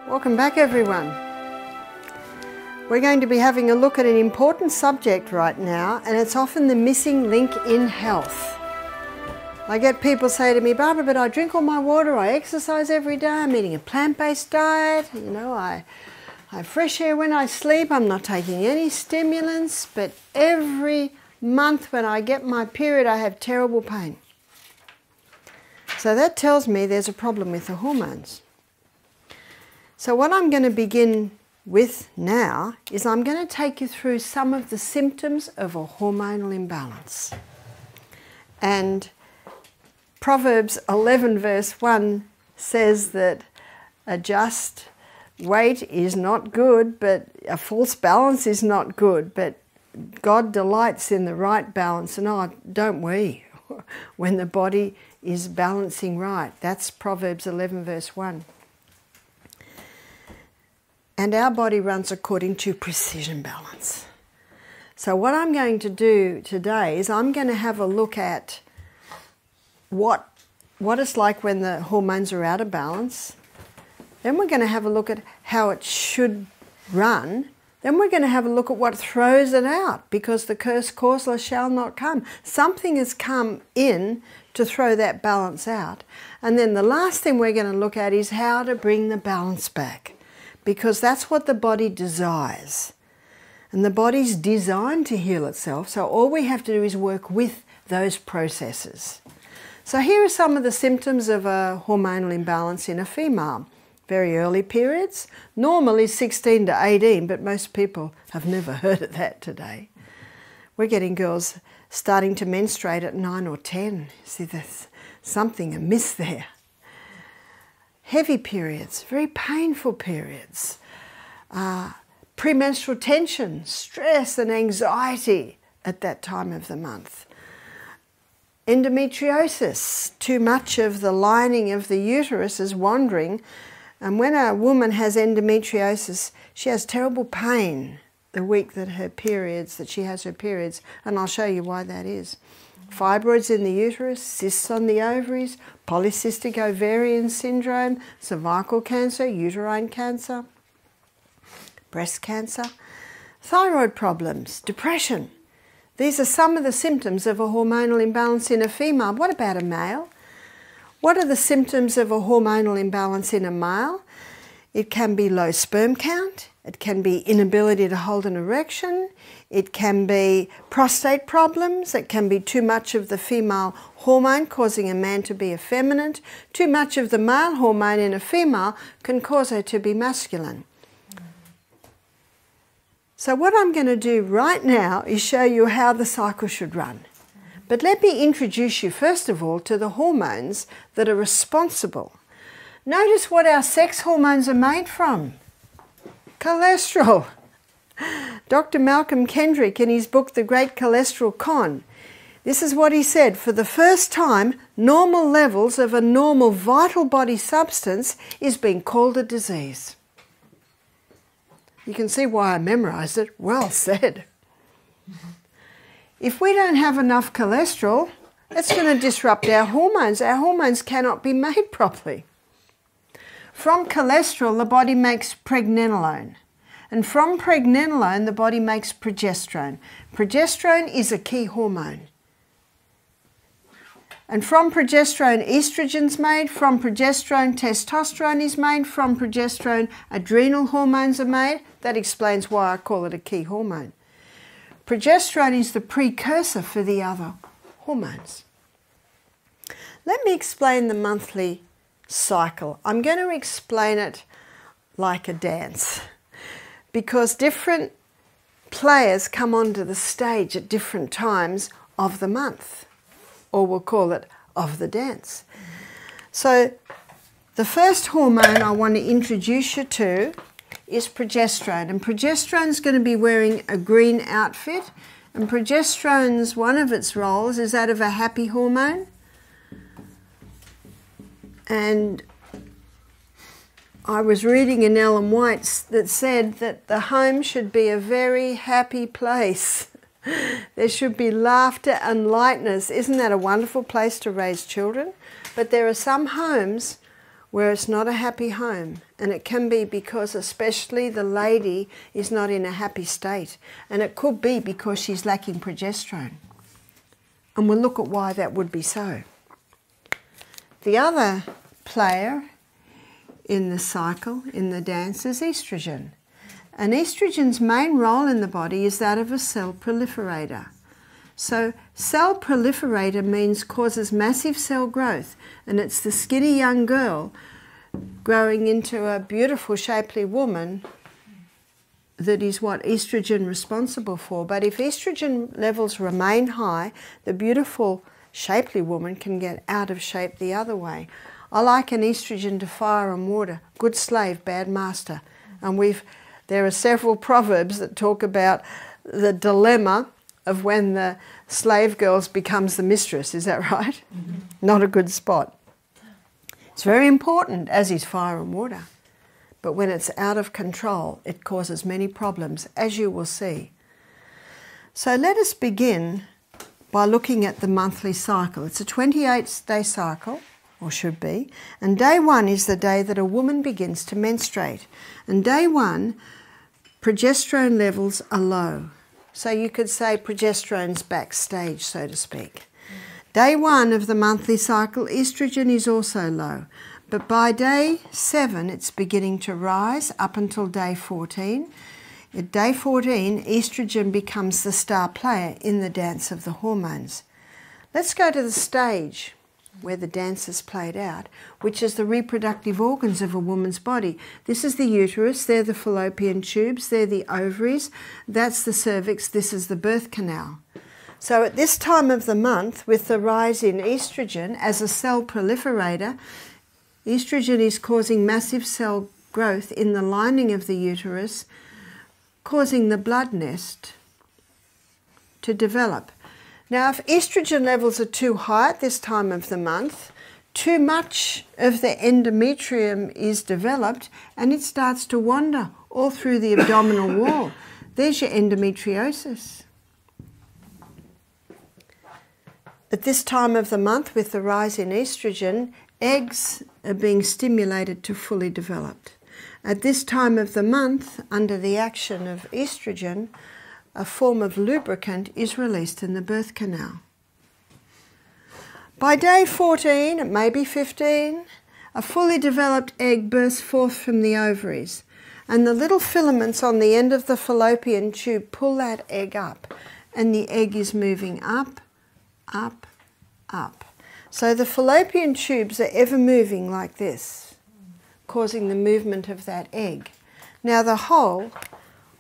Welcome back, everyone. We're going to be having a look at an important subject right now, and it's often the missing link in health. I get people say to me, Barbara, but I drink all my water, I exercise every day, I'm eating a plant-based diet, I have fresh air when I sleep, I'm not taking any stimulants, but every month when I get my period I have terrible pain. So that tells me there's a problem with the hormones. So what I'm going to begin with now is I'm going to take you through some of the symptoms of a hormonal imbalance. And Proverbs 11 verse 1 says that a just weight is not good, but a false balance is not good, but God delights in the right balance, and don't we, when the body is balancing right. That's Proverbs 11 verse 1. And our body runs according to precision balance. So what I'm going to do today is I'm going to have a look at what it's like when the hormones are out of balance. Then we're going to have a look at how it should run. Then we're going to have a look at what throws it out, because the curse causeless shall not come. Something has come in to throw that balance out. And then the last thing we're going to look at is how to bring the balance back, because that's what the body desires. And the body's designed to heal itself, so all we have to do is work with those processes. So here are some of the symptoms of a hormonal imbalance in a female. Very early periods, normally 16 to 18, but most people have never heard of that today. We're getting girls starting to menstruate at 9 or 10. See, there's something amiss there. Heavy periods, very painful periods, premenstrual tension, stress and anxiety at that time of the month. Endometriosis, too much of the lining of the uterus is wandering, and when a woman has endometriosis, she has terrible pain the week that she has her periods, and I'll show you why that is. Fibroids in the uterus, cysts on the ovaries, polycystic ovarian syndrome, cervical cancer, uterine cancer, breast cancer, thyroid problems, depression. These are some of the symptoms of a hormonal imbalance in a female. What about a male? What are the symptoms of a hormonal imbalance in a male? It can be low sperm count. It can be inability to hold an erection. It can be prostate problems. It can be too much of the female hormone causing a man to be effeminate. Too much of the male hormone in a female can cause her to be masculine. So what I'm going to do right now is show you how the cycle should run. But let me introduce you first of all to the hormones that are responsible. Notice what our sex hormones are made from. Cholesterol. Dr. Malcolm Kendrick, in his book The Great Cholesterol Con, this is what he said: for the first time, normal levels of a normal vital body substance is being called a disease. You can see why I memorized it. Well said. If we don't have enough cholesterol, it's going to disrupt our hormones. Our hormones cannot be made properly. From cholesterol, the body makes pregnenolone. And from pregnenolone, the body makes progesterone. Progesterone is a key hormone. And from progesterone, estrogen's made. From progesterone, testosterone is made. From progesterone, adrenal hormones are made. That explains why I call it a key hormone. Progesterone is the precursor for the other hormones. Let me explain the monthly cycle. I'm going to explain it like a dance, because different players come onto the stage at different times of the month, or we'll call it of the dance. So the first hormone I want to introduce you to is progesterone, and progesterone is going to be wearing a green outfit, and progesterone's one of its roles is that of a happy hormone. And I was reading in Ellen White's that said that the home should be a very happy place. There should be laughter and lightness. Isn't that a wonderful place to raise children? But there are some homes where it's not a happy home. And it can be because especially the lady is not in a happy state. And it could be because she's lacking progesterone. And we'll look at why that would be so. The other player in the cycle, in the dance, is estrogen. And estrogen's main role in the body is that of a cell proliferator. So cell proliferator means causes massive cell growth, and it's the skinny young girl growing into a beautiful shapely woman that is what estrogen is responsible for. But if estrogen levels remain high, the beautiful shapely woman can get out of shape the other way. I liken estrogen to fire and water, good slave, bad master. And there are several proverbs that talk about the dilemma of when the slave girl becomes the mistress. Is that right? Mm-hmm. Not a good spot. It's very important, as is fire and water. But when it's out of control, it causes many problems, as you will see. So let us begin by looking at the monthly cycle. It's a 28-day cycle, or should be, and day 1 is the day that a woman begins to menstruate. And day 1, progesterone levels are low. So you could say progesterone's backstage, so to speak. Day 1 of the monthly cycle, estrogen is also low. But by day 7, it's beginning to rise up until day 14. At day 14, estrogen becomes the star player in the dance of the hormones. Let's go to the stage where the dance is played out, which is the reproductive organs of a woman's body. This is the uterus, they're the fallopian tubes, they're the ovaries, that's the cervix, this is the birth canal. So at this time of the month, with the rise in estrogen as a cell proliferator, estrogen is causing massive cell growth in the lining of the uterus, causing the blood nest to develop. Now, if estrogen levels are too high at this time of the month, too much of the endometrium is developed and it starts to wander all through the abdominal wall. There's your endometriosis. At this time of the month, with the rise in estrogen, eggs are being stimulated to fully develop. At this time of the month, under the action of estrogen, a form of lubricant is released in the birth canal. By day 14, it may be 15, a fully developed egg bursts forth from the ovaries, and the little filaments on the end of the fallopian tube pull that egg up, and the egg is moving up, up, up. So the fallopian tubes are ever moving like this, causing the movement of that egg. Now the hole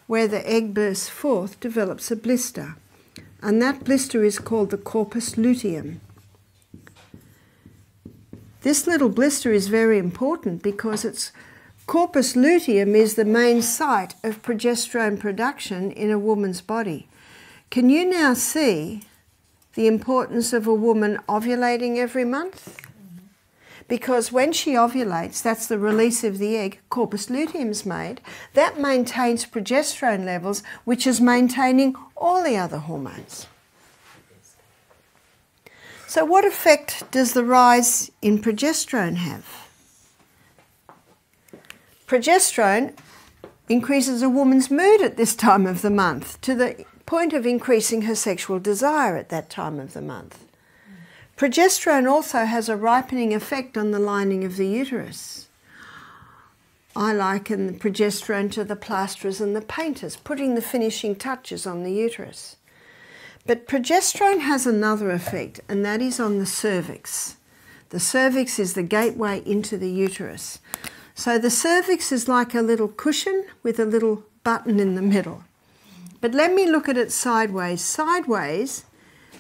where the egg bursts forth develops a blister, and that blister is called the corpus luteum. This little blister is very important because corpus luteum is the main site of progesterone production in a woman's body. Can you now see the importance of a woman ovulating every month? Because when she ovulates, that's the release of the egg, corpus luteum's made. That maintains progesterone levels, which is maintaining all the other hormones. So what effect does the rise in progesterone have? Progesterone increases a woman's mood at this time of the month to the point of increasing her sexual desire at that time of the month. Progesterone also has a ripening effect on the lining of the uterus. I liken the progesterone to the plasterers and the painters, putting the finishing touches on the uterus. But progesterone has another effect, and that is on the cervix. The cervix is the gateway into the uterus. So the cervix is like a little cushion with a little button in the middle. But let me look at it sideways. Sideways,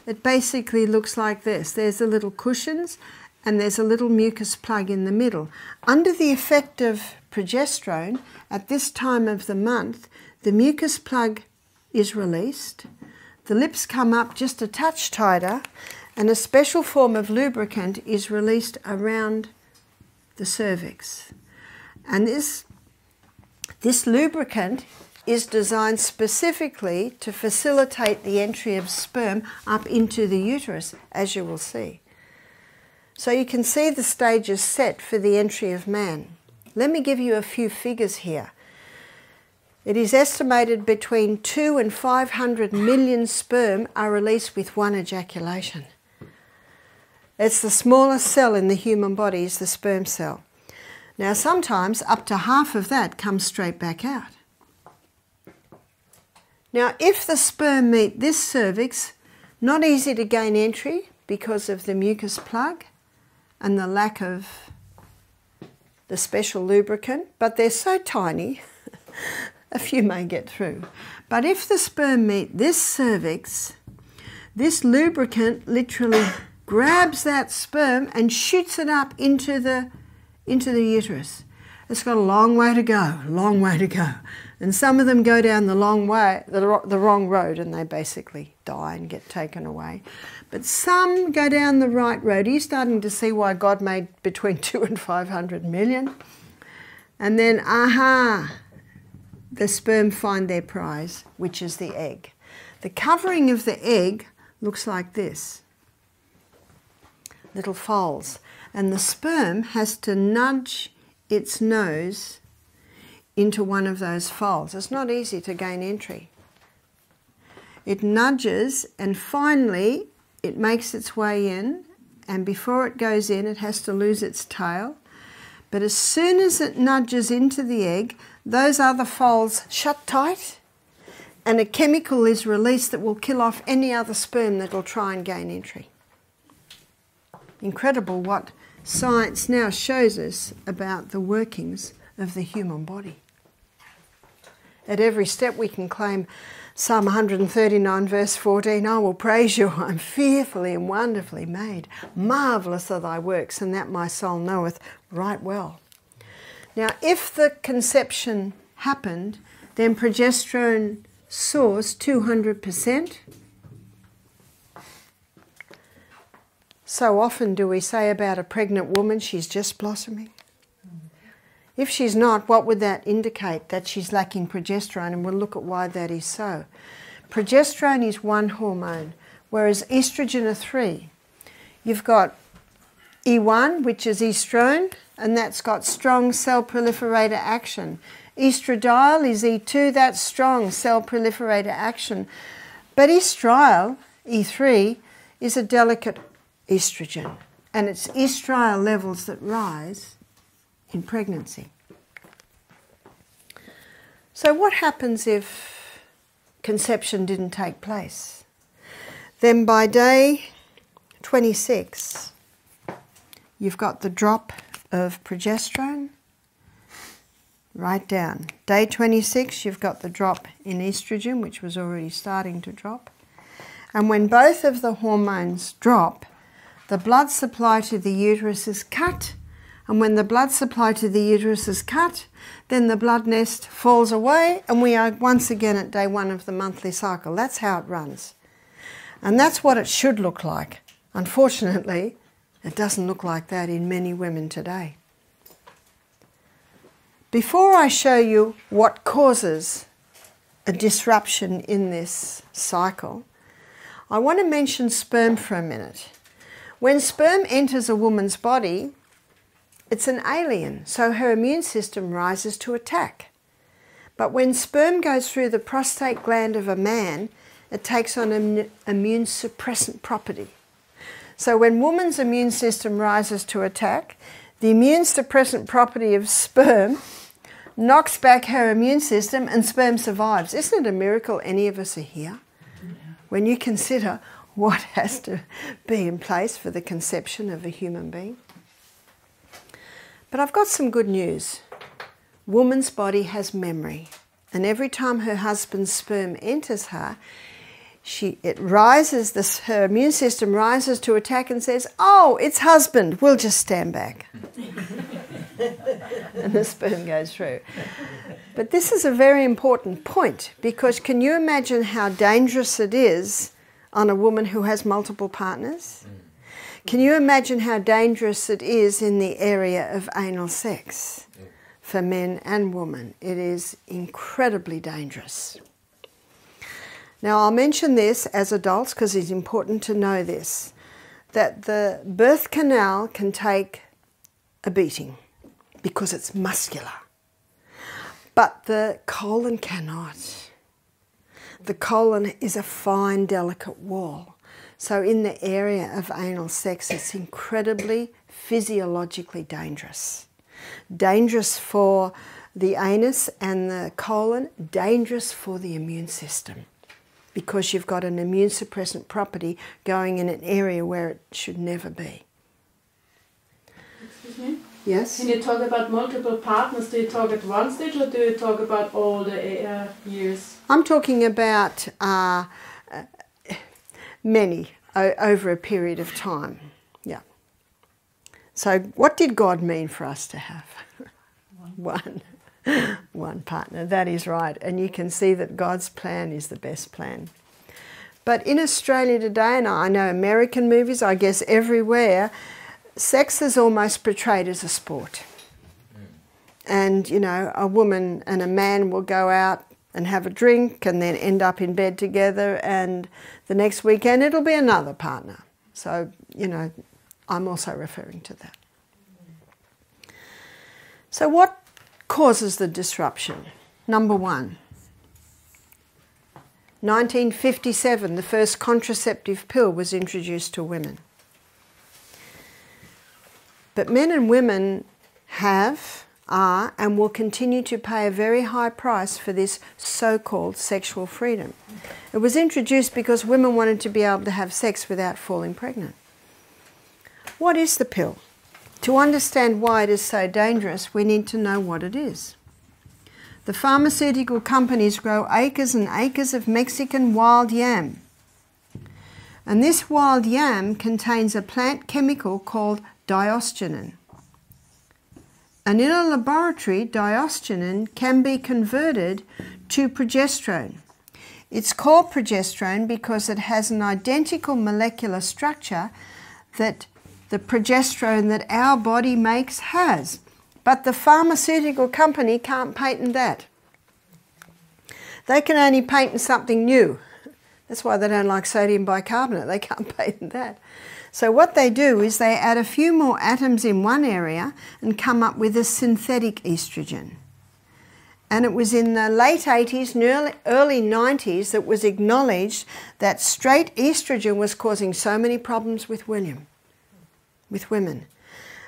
it basically looks like this. There's the little cushions and there's a little mucus plug in the middle. Under the effect of progesterone, at this time of the month, the mucus plug is released, the lips come up just a touch tighter, and a special form of lubricant is released around the cervix. And this lubricant is designed specifically to facilitate the entry of sperm up into the uterus, as you will see. So you can see the stages set for the entry of man. Let me give you a few figures here. It is estimated between 2 and 500 million sperm are released with one ejaculation. It's the smallest cell in the human body, is the sperm cell. Now sometimes up to half of that comes straight back out. Now if the sperm meet this cervix, not easy to gain entry because of the mucus plug and the lack of the special lubricant, but they're so tiny, a few may get through. But if the sperm meet this cervix, this lubricant literally grabs that sperm and shoots it up into the uterus. It's got a long way to go, long way to go. And some of them go down the long way, the wrong road, and they basically die and get taken away. But some go down the right road. Are you starting to see why God made between 2 and 500 million? And then, the sperm find their prize, which is the egg. The covering of the egg looks like this. Little folds, and the sperm has to nudge its nose into one of those folds. It's not easy to gain entry. It nudges and finally it makes its way in, and before it goes in it has to lose its tail. But as soon as it nudges into the egg, those other folds shut tight and a chemical is released that will kill off any other sperm that will try and gain entry. Incredible what science now shows us about the workings of the human body. At every step we can claim Psalm 139 verse 14, I will praise you, I'm fearfully and wonderfully made. Marvellous are thy works, and that my soul knoweth right well. Now if the conception happened, then progesterone soars 200%. So often do we say about a pregnant woman, she's just blossoming. If she's not, what would that indicate? That she's lacking progesterone, and we'll look at why that is so. Progesterone is one hormone, whereas estrogen are 3. You've got E1, which is estrone, and that's got strong cell proliferator action. Estradiol is E2, that's strong cell proliferator action. But estriol, E3, is a delicate estrogen, and it's estriol levels that rise in pregnancy. So what happens if conception didn't take place? Then by day 26, you've got the drop of progesterone. Right down. Day 26, you've got the drop in estrogen, which was already starting to drop. And when both of the hormones drop, the blood supply to the uterus is cut. And when the blood supply to the uterus is cut, then the blood nest falls away and we are once again at day 1 of the monthly cycle. That's how it runs. And that's what it should look like. Unfortunately, it doesn't look like that in many women today. Before I show you what causes a disruption in this cycle, I want to mention sperm for a minute. When sperm enters a woman's body, it's an alien, so her immune system rises to attack. But when sperm goes through the prostate gland of a man, it takes on an immune suppressant property. So when woman's immune system rises to attack, the immune suppressant property of sperm knocks back her immune system and sperm survives. Isn't it a miracle any of us are here? When you consider what has to be in place for the conception of a human being. But I've got some good news. Woman's body has memory, and every time her husband's sperm enters her, her immune system rises to attack and says, oh, it's husband, we'll just stand back. And the sperm goes through. But this is a very important point, because can you imagine how dangerous it is on a woman who has multiple partners? Can you imagine how dangerous it is in the area of anal sex for men and women? It is incredibly dangerous. Now I'll mention this as adults because it's important to know this. that the birth canal can take a beating because it's muscular. But the colon cannot. The colon is a fine, delicate wall. So in the area of anal sex, it's incredibly physiologically dangerous. Dangerous for the anus and the colon, dangerous for the immune system, because you've got an immune suppressant property going in an area where it should never be. Excuse me? Yes? Can you talk about multiple partners? Do you talk at one stage or do you talk about all the years? I'm talking about many over a period of time. Yeah. So what did God mean for us to have? One partner, that is right. And you can see that God's plan is the best plan. But in Australia today, and I know American movies, I guess everywhere, sex is almost portrayed as a sport. And, you know, a woman and a man will go out and have a drink and then end up in bed together, and the next weekend it'll be another partner. So, you know, I'm also referring to that. So what causes the disruption? Number one, 1957, the first contraceptive pill was introduced to women. But men and women are, and will continue to pay a very high price for this so-called sexual freedom. It was introduced because women wanted to be able to have sex without falling pregnant. What is the pill? To understand why it is so dangerous, we need to know what it is. The pharmaceutical companies grow acres and acres of Mexican wild yam. And this wild yam contains a plant chemical called diosgenin. And in a laboratory, diosgenin can be converted to progesterone. It's called progesterone because it has an identical molecular structure that the progesterone that our body makes has. But the pharmaceutical company can't patent that. They can only patent something new. That's why they don't like sodium bicarbonate. They can't patent that. So what they do is they add a few more atoms in one area and come up with a synthetic estrogen. And it was in the late 80s and early 90s that was acknowledged that straight estrogen was causing so many problems with women.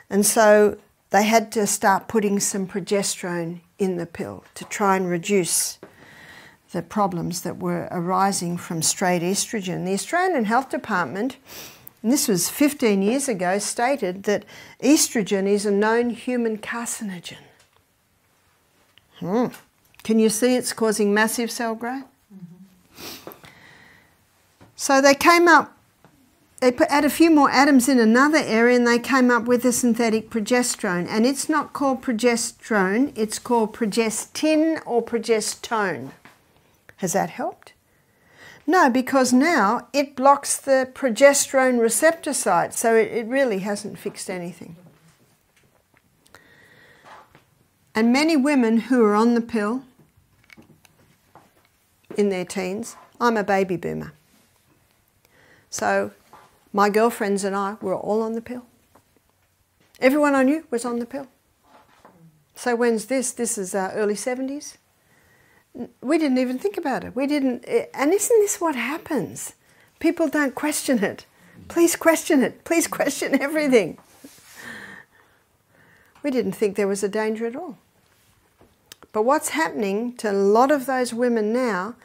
And so they had to start putting some progesterone in the pill to try and reduce the problems that were arising from straight estrogen. The Australian Health Department, and this was 15 years ago, stated that estrogen is a known human carcinogen. Can you see it's causing massive cell growth? Mm-hmm. So they came up, they add a few more atoms in another area and they came up with a synthetic progesterone. And it's not called progesterone, it's called progestin or progestone. Has that helped? No, because now it blocks the progesterone receptor site, so it really hasn't fixed anything. And many women who are on the pill in their teens, I'm a baby boomer. So my girlfriends and I were all on the pill. Everyone I knew was on the pill. So when's this? This is early 70s. We didn't even think about it. And isn't this what happens? People don't question it. Please question it. Please question everything. We didn't think there was a danger at all. But what's happening to a lot of those women now,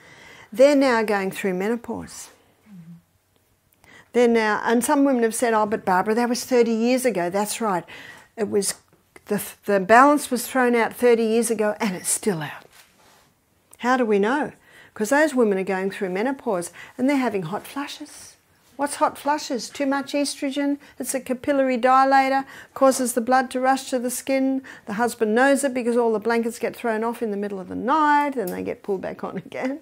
they're now going through menopause. They're now, and some women have said, oh, but Barbara, that was 30 years ago. That's right. It was, the balance was thrown out 30 years ago and it's still out. How do we know? Because those women are going through menopause and they're having hot flushes. What's hot flushes? Too much estrogen. It's a capillary dilator, causes the blood to rush to the skin. The husband knows it because all the blankets get thrown off in the middle of the night and they get pulled back on again.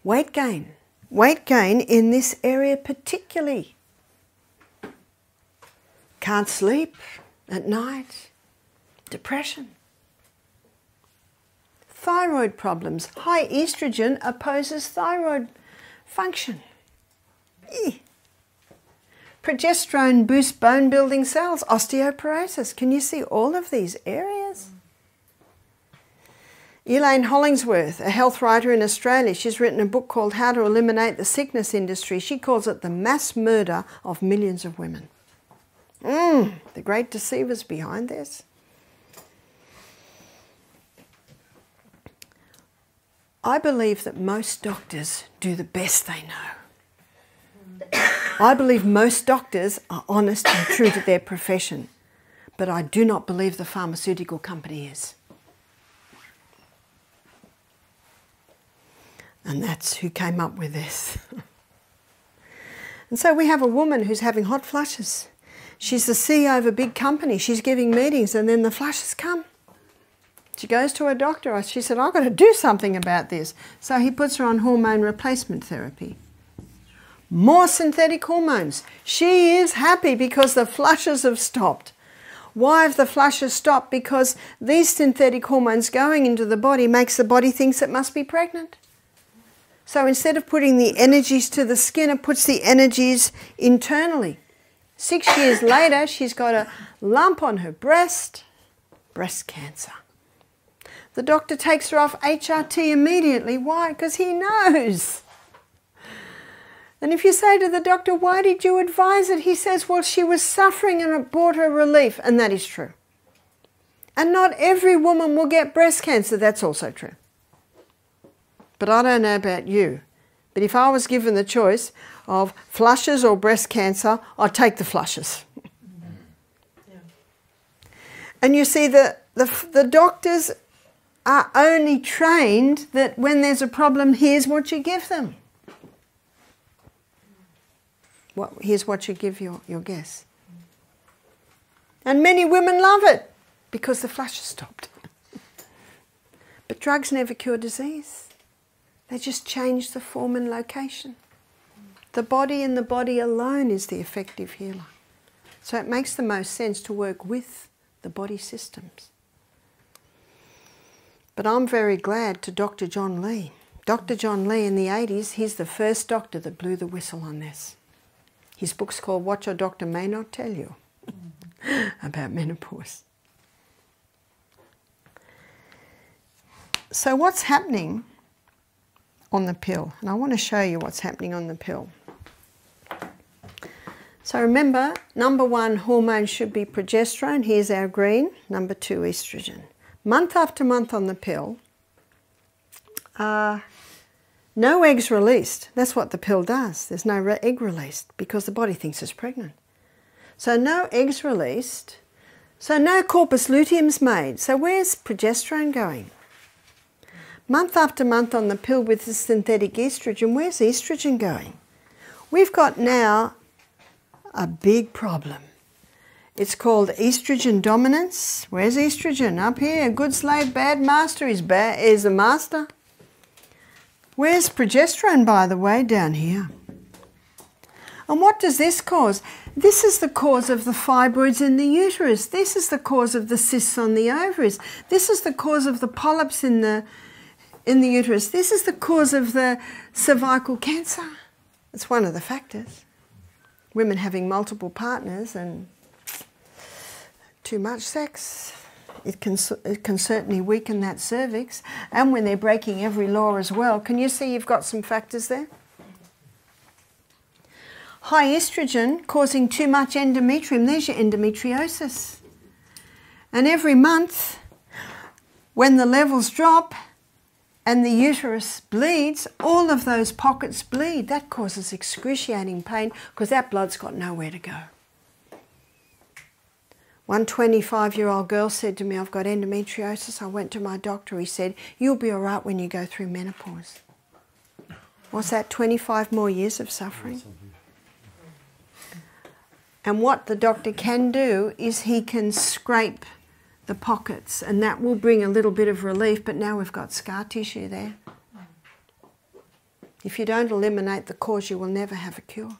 Weight gain. Weight gain in this area particularly. Can't sleep at night. Depression. Thyroid problems. High estrogen opposes thyroid function. Progesterone boosts bone building cells, osteoporosis. Can you see all of these areas? Elaine Hollingsworth, a health writer in Australia, she's written a book called How to Eliminate the Sickness Industry. She calls it the mass murder of millions of women. The great deceivers behind this. I believe that most doctors do the best they know. I believe most doctors are honest and true to their profession, but I do not believe the pharmaceutical company is. And that's who came up with this. And so we have a woman who's having hot flushes. She's the CEO of a big company. She's giving meetings and then the flushes come. She goes to her doctor. She said, I've got to do something about this. So he puts her on hormone replacement therapy. More synthetic hormones. She is happy because the flushes have stopped. Why have the flushes stopped? Because these synthetic hormones going into the body makes the body think it must be pregnant. So instead of putting the energies to the skin, it puts the energies internally. 6 years later, she's got a lump on her breast cancer. The doctor takes her off HRT immediately. Why? Because he knows. And if you say to the doctor, why did you advise it? He says, well, she was suffering and it brought her relief. And that is true. And not every woman will get breast cancer. That's also true. But I don't know about you. But if I was given the choice of flushes or breast cancer, I'd take the flushes. Yeah. And you see, the doctors are only trained that when there's a problem, here's what you give them. Here's what you give your guess. And many women love it because the flushes stopped. But drugs never cure disease. They just change the form and location. The body and the body alone is the effective healer. So it makes the most sense to work with the body systems. But I'm very glad to Dr. John Lee. Dr. John Lee in the 80s, he's the first doctor that blew the whistle on this. His book's called What Your Doctor May Not Tell You about menopause. So what's happening on the pill? And I want to show you what's happening on the pill. So remember, number 1 hormone should be progesterone. Here's our green. Number 2, estrogen. Month after month on the pill, no eggs released. That's what the pill does. There's no egg released because the body thinks it's pregnant. So no eggs released. So no corpus luteum's made. So where's progesterone going? Month after month on the pill with the synthetic estrogen, where's estrogen going? We've got now a big problem. It's called estrogen dominance. Where's estrogen? Up here. Good slave, bad master is a master. Where's progesterone, by the way? Down here. And what does this cause? This is the cause of the fibroids in the uterus. This is the cause of the cysts on the ovaries. This is the cause of the polyps in the uterus. This is the cause of the cervical cancer. It's one of the factors. Women having multiple partners and too much sex. It can certainly weaken that cervix. And when they're breaking every law as well. Can you see you've got some factors there? High estrogen causing too much endometrium. There's your endometriosis. And every month, when the levels drop and the uterus bleeds, all of those pockets bleed. That causes excruciating pain because that blood's got nowhere to go. One 25-year-old girl said to me, I've got endometriosis. I went to my doctor. He said, you'll be all right when you go through menopause. What's that, 25 more years of suffering? And what the doctor can do is he can scrape the pockets, and that will bring a little bit of relief, but now we've got scar tissue there. If you don't eliminate the cause, you will never have a cure.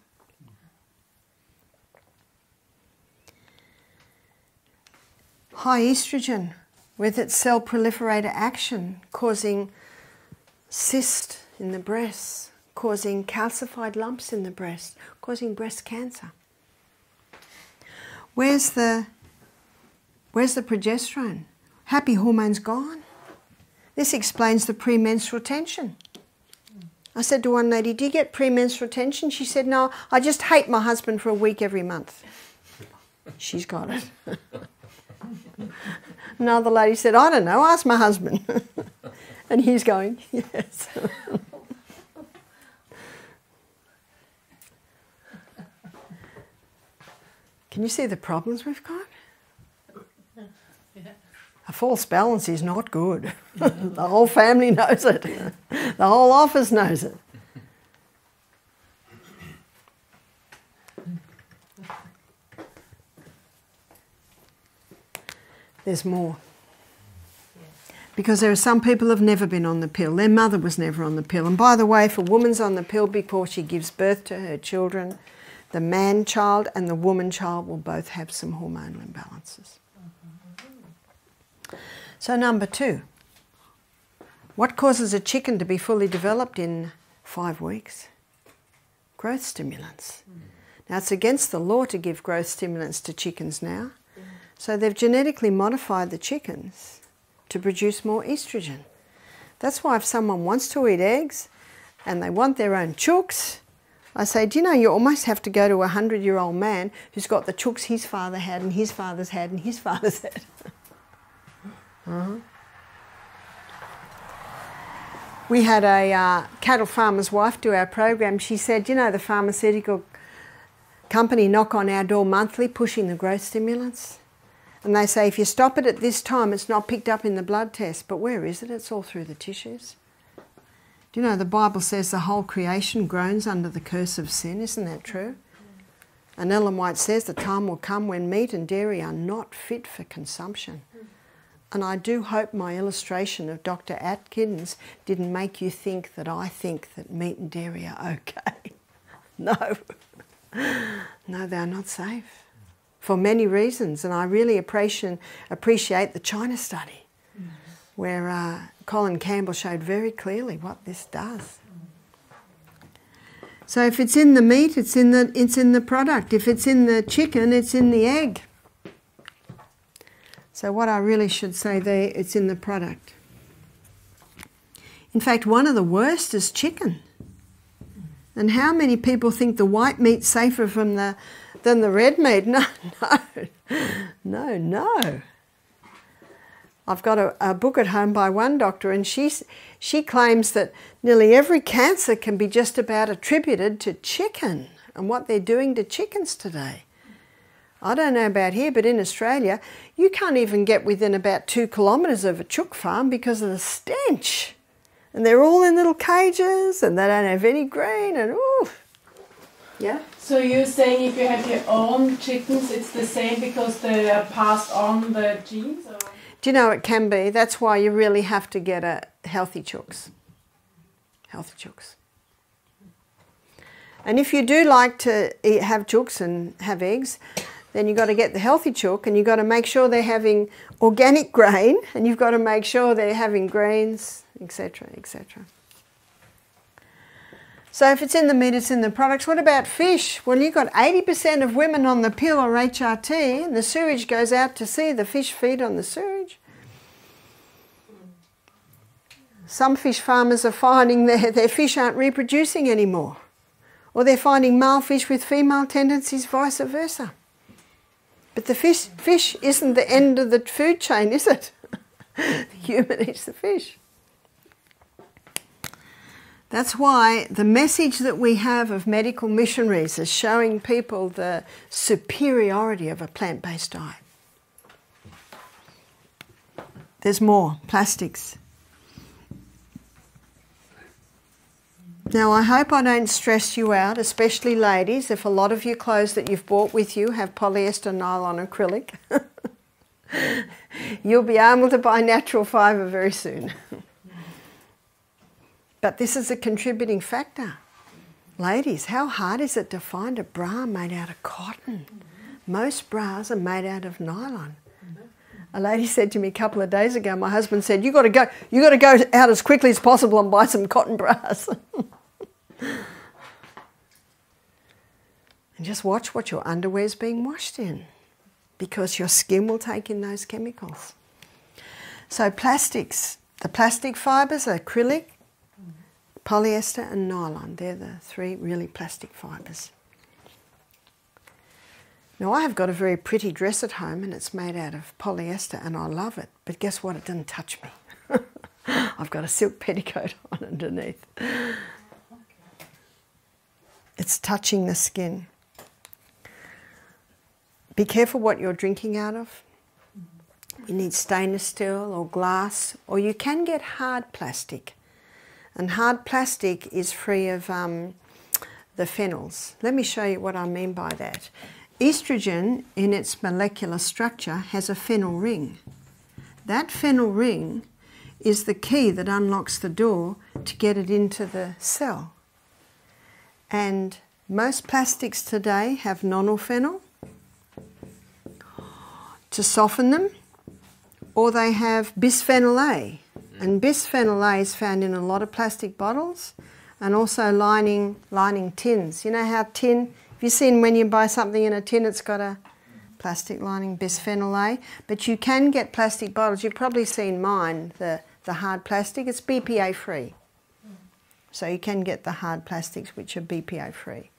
High estrogen, with its cell proliferator action, causing cyst in the breasts, causing calcified lumps in the breast, causing breast cancer. Where's the progesterone? Happy hormones gone. This explains the premenstrual tension. I said to one lady, do you get premenstrual tension? She said, no, I just hate my husband for a week every month. She's got it. Another lady said, I don't know, ask my husband. And he's going, yes. Can you see the problems we've got? A false balance is not good. The whole family knows it. The whole office knows it. There's more. Because there are some people who have never been on the pill. Their mother was never on the pill. And by the way, if a woman's on the pill before she gives birth to her children, the man child and the woman child will both have some hormonal imbalances. So number 2, what causes a chicken to be fully developed in 5 weeks? Growth stimulants. Now it's against the law to give growth stimulants to chickens now. So they've genetically modified the chickens to produce more estrogen. That's why if someone wants to eat eggs and they want their own chooks, I say, do you know you almost have to go to a 100-year-old man who's got the chooks his father had and his father's had and his father's had. We had a cattle farmer's wife do our program. She said, you know, the pharmaceutical company knock on our door monthly pushing the growth stimulants. And they say, if you stop it at this time, it's not picked up in the blood test. But where is it? It's all through the tissues. Do you know the Bible says the whole creation groans under the curse of sin? Isn't that true? And Ellen White says the time will come when meat and dairy are not fit for consumption. And I do hope my illustration of Dr. Atkins didn't make you think that I think that meat and dairy are okay. No. No, they're not safe. For many reasons. And I really appreciate the China study where Colin Campbell showed very clearly what this does. So if it's in the meat, it's in the product. If it's in the chicken, it's in the egg. So what I really should say there, it's in the product. In fact, one of the worst is chicken. And how many people think the white meat's safer than the red meat? No. I've got a book at home by one doctor, and she claims that nearly every cancer can be just about attributed to chicken and what they're doing to chickens today. I don't know about here, but in Australia, you can't even get within about 2 kilometres of a chook farm because of the stench. And they're all in little cages, and they don't have any green, and ooh. Yeah? So you're saying if you have your own chickens, it's the same because they are passed on the genes? Or? Do you know it can be? That's why you really have to get a healthy chooks. Healthy chooks. And if you do like to have chooks and have eggs, then you've got to get the healthy chook, and you've got to make sure they're having organic grain, and you've got to make sure they're having greens, etc., etc. So if it's in the meat, it's in the products. What about fish? Well, you've got 80% of women on the pill or HRT, and the sewage goes out to sea. The fish feed on the sewage. Some fish farmers are finding their fish aren't reproducing anymore. Or they're finding male fish with female tendencies, vice versa. But the fish isn't the end of the food chain, is it? The human eats the fish. That's why the message that we have of medical missionaries is showing people the superiority of a plant-based diet. There's more. Plastics. Now, I hope I don't stress you out, especially ladies, if a lot of your clothes that you've bought with you have polyester, nylon, acrylic. You'll be able to buy natural fibre very soon. But this is a contributing factor. Ladies, how hard is it to find a bra made out of cotton? Most bras are made out of nylon. A lady said to me a couple of days ago, my husband said, you got to go out as quickly as possible and buy some cotton bras. And just watch what your underwear is being washed in, because your skin will take in those chemicals. So plastics, the plastic fibres are acrylic, polyester and nylon. They're the three really plastic fibres. Now I have got a very pretty dress at home and it's made out of polyester and I love it. But guess what? It didn't touch me. I've got a silk petticoat on underneath. It's touching the skin. Be careful what you're drinking out of. You need stainless steel or glass, or you can get hard plastic. And hard plastic is free of the phenols. Let me show you what I mean by that. Estrogen, in its molecular structure, has a phenyl ring. That phenyl ring is the key that unlocks the door to get it into the cell. And most plastics today have nonylphenol to soften them, or they have bisphenol A. And bisphenol A is found in a lot of plastic bottles and also lining tins. You know how tin, have you seen when you buy something in a tin it's got a plastic lining, bisphenol A? But you can get plastic bottles. You've probably seen mine, the hard plastic. It's BPA free. So you can get the hard plastics which are BPA free.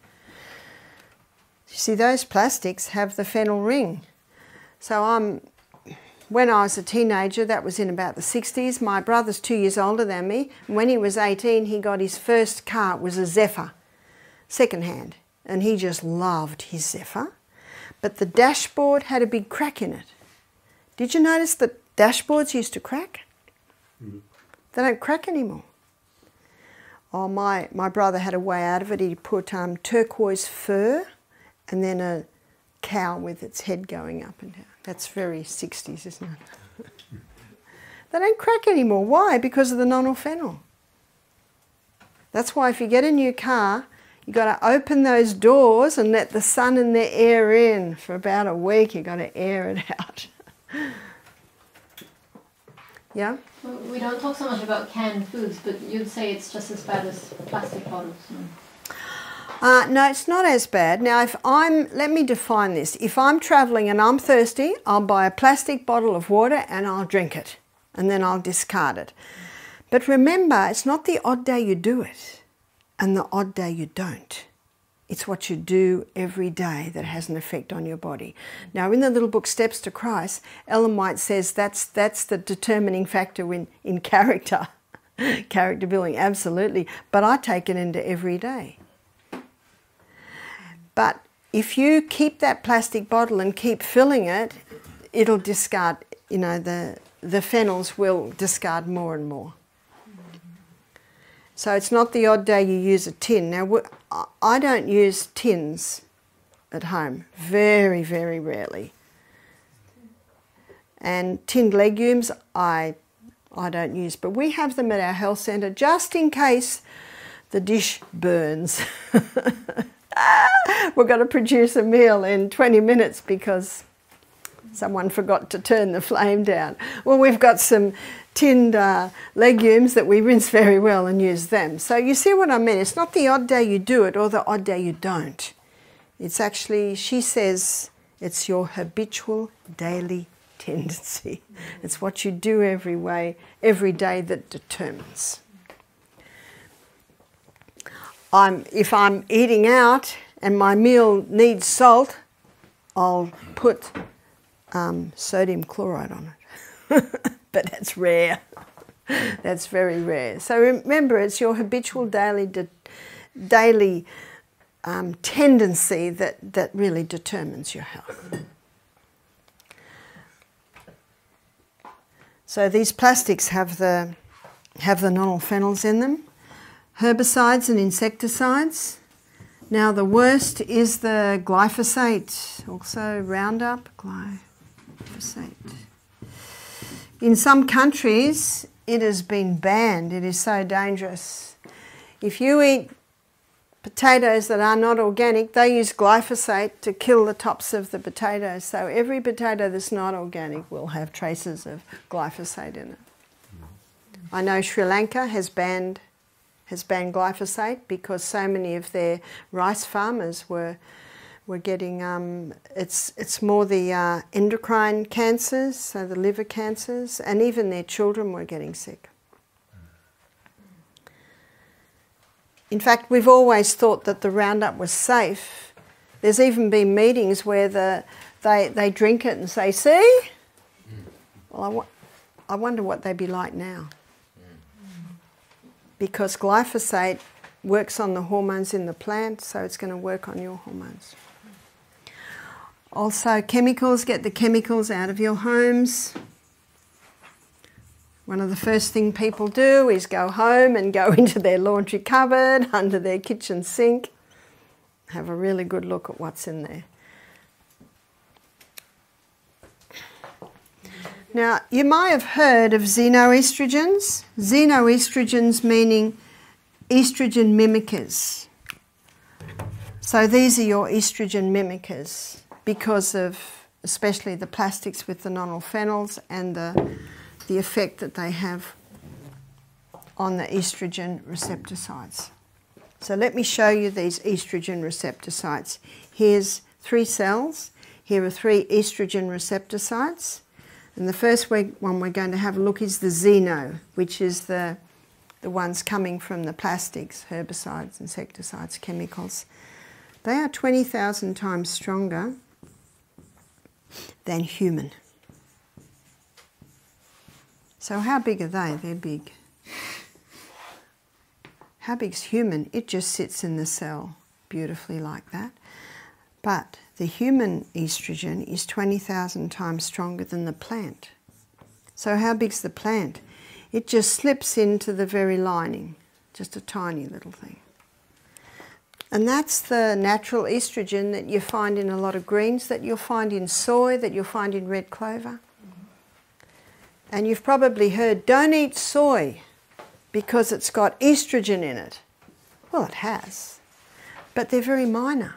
You see, those plastics have the phenyl ring. So when I was a teenager, that was in about the 60s, my brother's 2 years older than me. And when he was 18, he got his first car. It was a Zephyr, second-hand. And he just loved his Zephyr. But the dashboard had a big crack in it. Did you notice that dashboards used to crack? Mm. They don't crack anymore. Oh, my brother had a way out of it. He put turquoise fur and then a cow with its head going up and down. That's very 60s, isn't it? They don't crack anymore. Why? Because of the nonylphenol. That's why if you get a new car, you've got to open those doors and let the sun and the air in for about a week. You've got to air it out. Yeah? Well, we don't talk so much about canned foods, but you'd say it's just as bad as plastic bottles. No, it's not as bad. Now, let me define this. If I'm travelling and I'm thirsty, I'll buy a plastic bottle of water and I'll drink it. And then I'll discard it. But remember, it's not the odd day you do it and the odd day you don't. It's what you do every day that has an effect on your body. Now, in the little book Steps to Christ, Ellen White says that's the determining factor in character. Character building, absolutely. But I take it into every day. But if you keep that plastic bottle and keep filling it, it'll discard, the phenols will discard more and more. So it's not the odd day you use a tin. Now, I don't use tins at home, very, very rarely. And tinned legumes I don't use, but we have them at our health centre just in case the dish burns. We're going to produce a meal in 20 minutes because someone forgot to turn the flame down. Well, we've got some tinned legumes that we rinse very well and use them. So you see what I mean? It's not the odd day you do it or the odd day you don't. It's actually, she says, it's your habitual daily tendency. It's what you do every day that determines. If I'm eating out and my meal needs salt, I'll put sodium chloride on it. But that's rare. That's very rare. So remember, it's your habitual daily tendency that really determines your health. So these plastics have the nonylphenols in them. Herbicides and insecticides. Now the worst is the glyphosate, also Roundup, glyphosate. In some countries it has been banned. It is so dangerous. If you eat potatoes that are not organic, they use glyphosate to kill the tops of the potatoes. So every potato that's not organic will have traces of glyphosate in it. I know Sri Lanka has has banned glyphosate because so many of their rice farmers were getting, it's more the endocrine cancers, so the liver cancers, and even their children were getting sick. In fact, we've always thought that the Roundup was safe. There's even been meetings where they drink it and say, see? Well, I wonder what they'd be like now. Because glyphosate works on the hormones in the plant, so it's going to work on your hormones. Also, chemicals, get the chemicals out of your homes. One of the first things people do is go home and go into their laundry cupboard, under their kitchen sink. Have a really good look at what's in there. Now, you might have heard of xenoestrogens. Xenoestrogens meaning estrogen mimickers. So these are your estrogen mimickers because of especially the plastics with the nonylphenols and the effect that they have on the estrogen receptor sites. So let me show you these estrogen receptor sites. Here's 3 cells. Here are 3 estrogen receptor sites. And the first one we're going to have a look is the xeno, which is the ones coming from the plastics, herbicides, insecticides, chemicals. They are 20,000 times stronger than human. So how big are they? They're big. How big's human? It just sits in the cell beautifully like that. But the human estrogen is 20,000 times stronger than the plant. So how big's the plant? It just slips into the very lining, just a tiny little thing. And that's the natural estrogen that you find in a lot of greens, that you'll find in soy, that you'll find in red clover. And you've probably heard, don't eat soy because it's got estrogen in it. Well, it has, but they're very minor.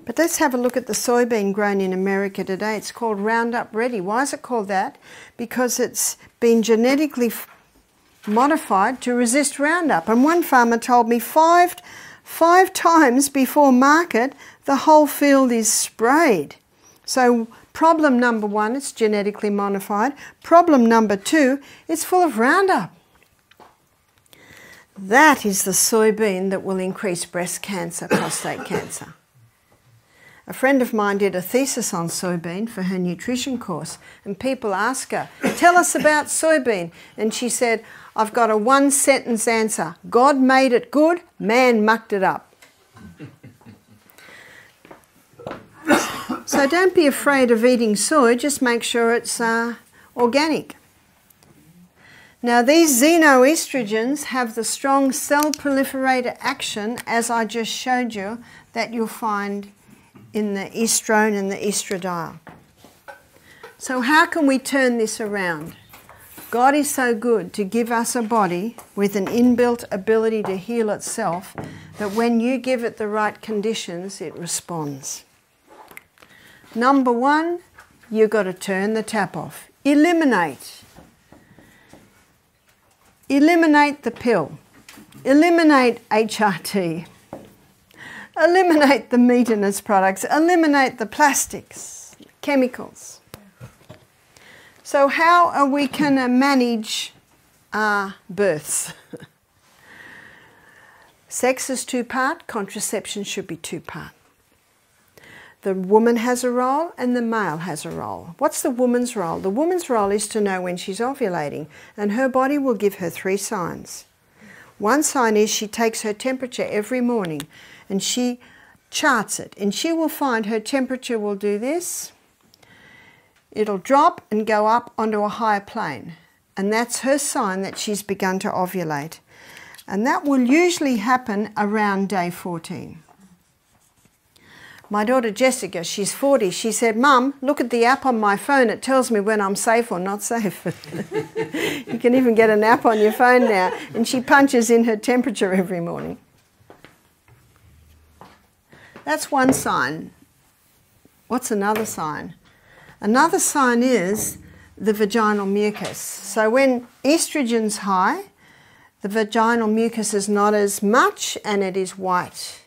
But let's have a look at the soybean grown in America today. It's called Roundup Ready. Why is it called that? Because it's been genetically modified to resist Roundup. And one farmer told me five times before market, the whole field is sprayed. So problem number 1, it's genetically modified. Problem number 2, it's full of Roundup. That is the soybean that will increase breast cancer, prostate cancer. A friend of mine did a thesis on soybean for her nutrition course, and people ask her, tell us about soybean. And she said, I've got a 1-sentence answer. God made it good, man mucked it up. So don't be afraid of eating soy, just make sure it's organic. Now these xenoestrogens have the strong cell proliferator action, as I just showed you, that you'll find in the estrone and the estradiol. So how can we turn this around? God is so good to give us a body with an inbuilt ability to heal itself that when you give it the right conditions, it responds. Number 1, you've got to turn the tap off. Eliminate. Eliminate the pill. Eliminate HRT. Eliminate the meat and its products. Eliminate the plastics, chemicals. So how are we going to manage births? Sex is 2-part, contraception should be 2-part. The woman has a role and the male has a role. What's the woman's role? The woman's role is to know when she's ovulating, and her body will give her 3 signs. One sign is she takes her temperature every morning and she charts it, and she will find her temperature will do this. It'll drop and go up onto a higher plane, and that's her sign that she's begun to ovulate. And that will usually happen around day 14. My daughter Jessica, she's 40, she said, Mum, look at the app on my phone, it tells me when I'm safe or not safe. You can even get an app on your phone now, and she punches in her temperature every morning. That's one sign. What's another sign? Another sign is the vaginal mucus. So when estrogen's high, the vaginal mucus is not as much and it is white.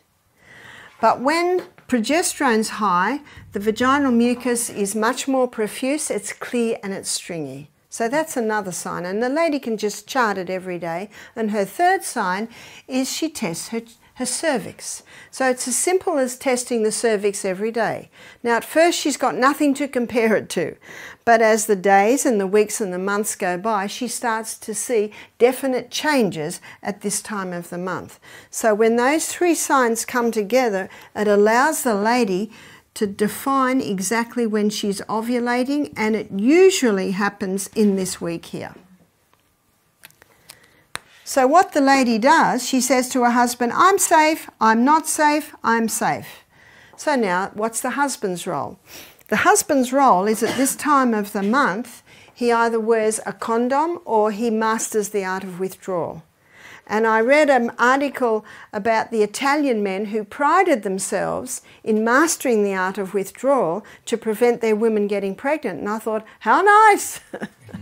But when progesterone's high, the vaginal mucus is much more profuse, it's clear and it's stringy. So that's another sign, and the lady can just chart it every day. And her third sign is she tests her cervix. So it's as simple as testing the cervix every day. Now at first she's got nothing to compare it to, but as the days and the weeks and the months go by, she starts to see definite changes at this time of the month. So when those three signs come together, it allows the lady to define exactly when she's ovulating, and it usually happens in this week here. So what the lady does, she says to her husband, I'm safe, I'm not safe, I'm safe. So now, what's the husband's role? The husband's role is at this time of the month, he either wears a condom or he masters the art of withdrawal. And I read an article about the Italian men who prided themselves in mastering the art of withdrawal to prevent their women getting pregnant. And I thought, how nice!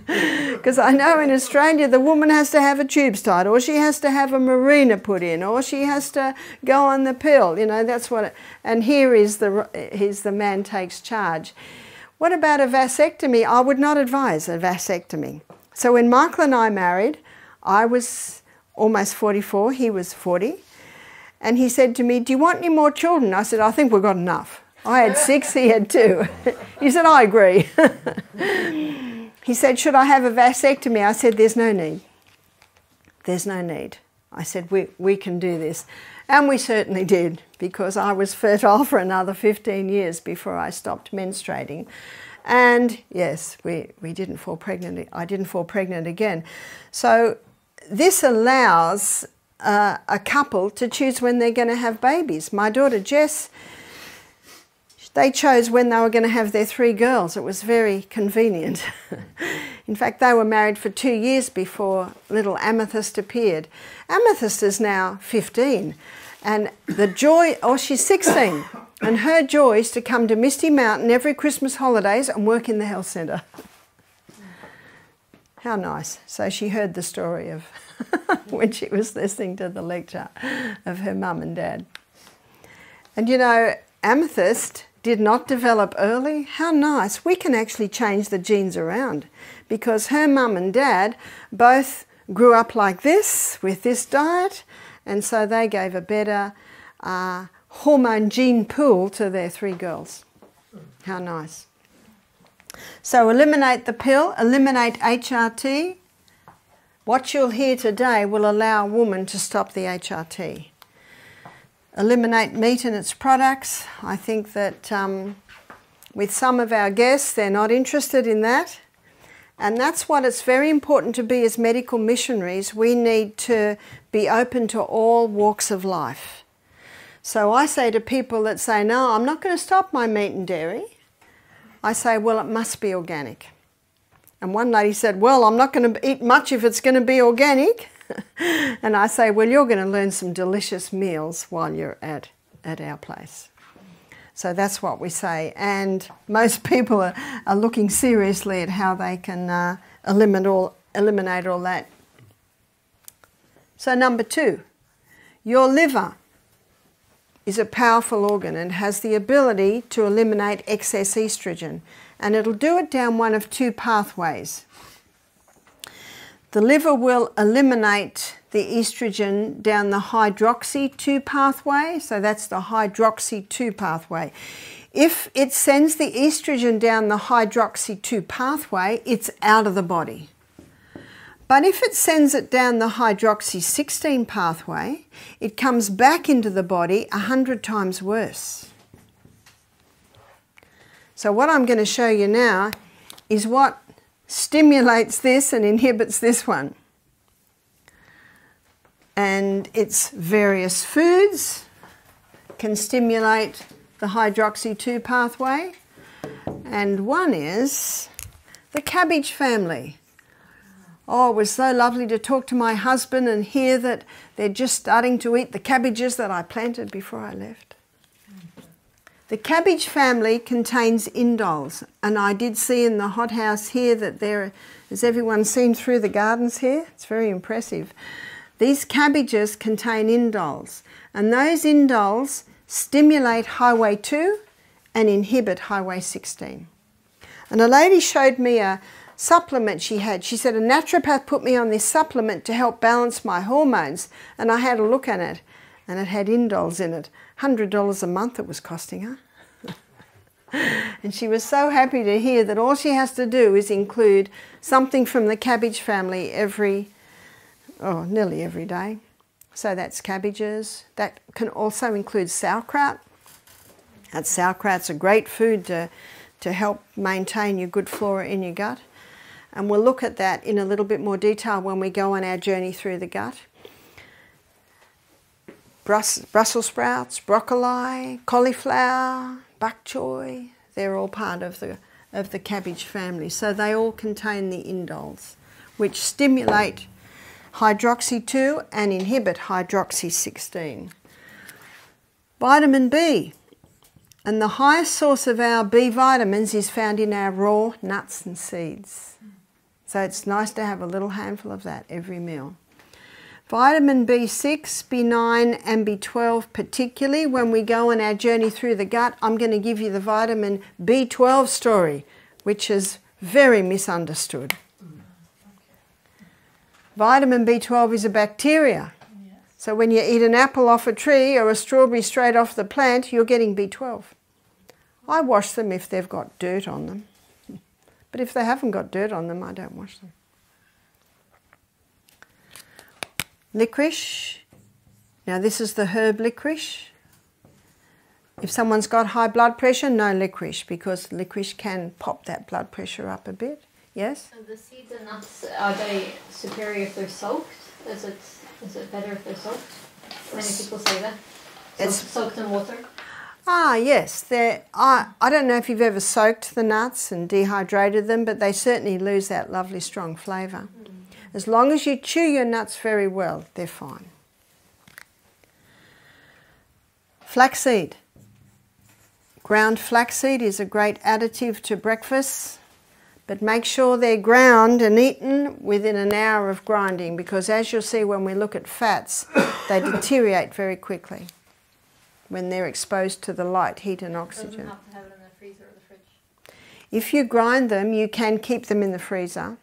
Because I know in Australia the woman has to have a tubes tied, or she has to have a marina put in, or she has to go on the pill. You know, that's what. And here is the man takes charge. What about a vasectomy? I would not advise a vasectomy. So when Michael and I married, I was almost 44, he was 40, and he said to me, do you want any more children? I said, I think we've got enough. I had 6, he had 2. He said, I agree. He said, should I have a vasectomy? I said, there's no need. There's no need. I said, we can do this. And we certainly did, because I was fertile for another 15 years before I stopped menstruating. And yes, we didn't fall pregnant. I didn't fall pregnant again. So this allows a couple to choose when they're going to have babies. My daughter Jess, they chose when they were going to have their 3 girls. It was very convenient. In fact, they were married for 2 years before little Amethyst appeared. Amethyst is now 15, and the joy, she's 16, and her joy is to come to Misty Mountain every Christmas holidays and work in the health centre. How nice. So she heard the story of when she was listening to the lecture of her mum and dad. And you know, Amethyst did not develop early. How nice. We can actually change the genes around, because her mum and dad both grew up like this, with this diet, and so they gave a better hormone gene pool to their 3 girls. How nice. So eliminate the pill, eliminate HRT. What you'll hear today will allow a woman to stop the HRT. Eliminate meat and its products. I think that with some of our guests, they're not interested in that. And that's what it's very important to be as medical missionaries. We need to be open to all walks of life. So I say to people that say, no, I'm not going to stop my meat and dairy, I say, well, it must be organic. And one lady said, well, I'm not going to eat much if it's going to be organic. And I say, well, you're going to learn some delicious meals while you're at our place. So that's what we say. And most people are looking seriously at how they can eliminate all that. So number 2, your liver is a powerful organ and has the ability to eliminate excess estrogen. And it'll do it down one of 2 pathways. The liver will eliminate the estrogen down the hydroxy 2 pathway, so that's the hydroxy 2 pathway. If it sends the estrogen down the hydroxy 2 pathway, it's out of the body. But if it sends it down the hydroxy 16 pathway, it comes back into the body 100 times worse. So what I'm going to show you now is what stimulates this and inhibits this one. And it's various foods can stimulate the hydroxy 2 pathway. And one is the cabbage family. Oh, it was so lovely to talk to my husband and hear that they're just starting to eat the cabbages that I planted before I left. The cabbage family contains indoles, and I did see in the hothouse here that there, has everyone seen through the gardens here? It's very impressive. these cabbages contain indoles, and those indoles stimulate highway 2 and inhibit highway 16. And a lady showed me a supplement she had. She said, a naturopath put me on this supplement to help balance my hormones, and I had a look at it, and it had indoles in it. $100 a month it was costing her. And she was so happy to hear that all she has to do is include something from the cabbage family nearly every day. So that's cabbages. That can also include sauerkraut. And sauerkraut's a great food to help maintain your good flora in your gut. And we'll look at that in a little bit more detail when we go on our journey through the gut. Brussels sprouts, broccoli, cauliflower, bok choy, they're all part of the cabbage family. So they all contain the indoles, which stimulate hydroxy 2 and inhibit hydroxy 16. Vitamin B. And the highest source of our B vitamins is found in our raw nuts and seeds. So it's nice to have a little handful of that every meal. Vitamin B6, B9 and B12 particularly. When we go on our journey through the gut, I'm going to give you the vitamin B12 story, which is very misunderstood. Vitamin B12 is a bacteria. So when you eat an apple off a tree or a strawberry straight off the plant, you're getting B12. I wash them if they've got dirt on them. But if they haven't got dirt on them, I don't wash them. Licorice. Now this is the herb licorice. If someone's got high blood pressure, no licorice, because licorice can pop that blood pressure up a bit. Yes? And the seeds and nuts, are they superior if they're soaked? Is it better if they're soaked? Many people say that. Soaked in water? Ah, yes. I don't know if you've ever soaked the nuts and dehydrated them, but they certainly lose that lovely strong flavour. As long as you chew your nuts very well, they're fine. Flaxseed. Ground flaxseed is a great additive to breakfast, but make sure they're ground and eaten within an hour of grinding, because as you'll see when we look at fats, they deteriorate very quickly when they're exposed to the light, heat and oxygen. Doesn't have to have it in the freezer or the fridge. If you grind them, you can keep them in the freezer.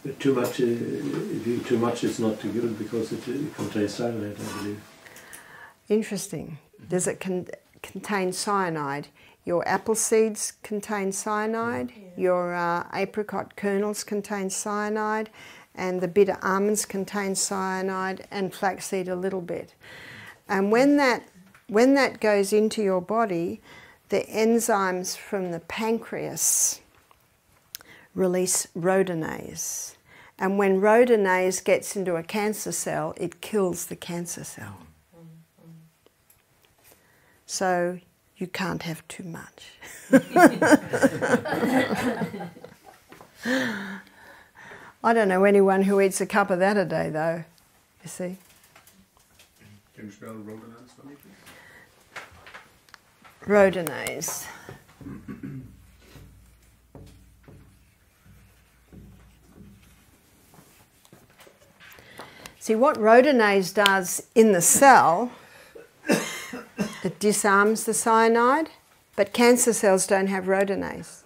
But too much, if you eat too much, it's not too good because it contains cyanide, I believe. Interesting. Does it contain cyanide? Your apple seeds contain cyanide, your apricot kernels contain cyanide, and the bitter almonds contain cyanide, and flaxseed a little bit. And when that goes into your body, the enzymes from the pancreas release rhodonase. And when rhodonase gets into a cancer cell, it kills the cancer cell. So you can't have too much. I don't know anyone who eats a cup of that a day, though, you see. Can you spell rhodonase for me, please? Rhodonase. See, what rhodonase does in the cell, it disarms the cyanide, but cancer cells don't have rhodonase.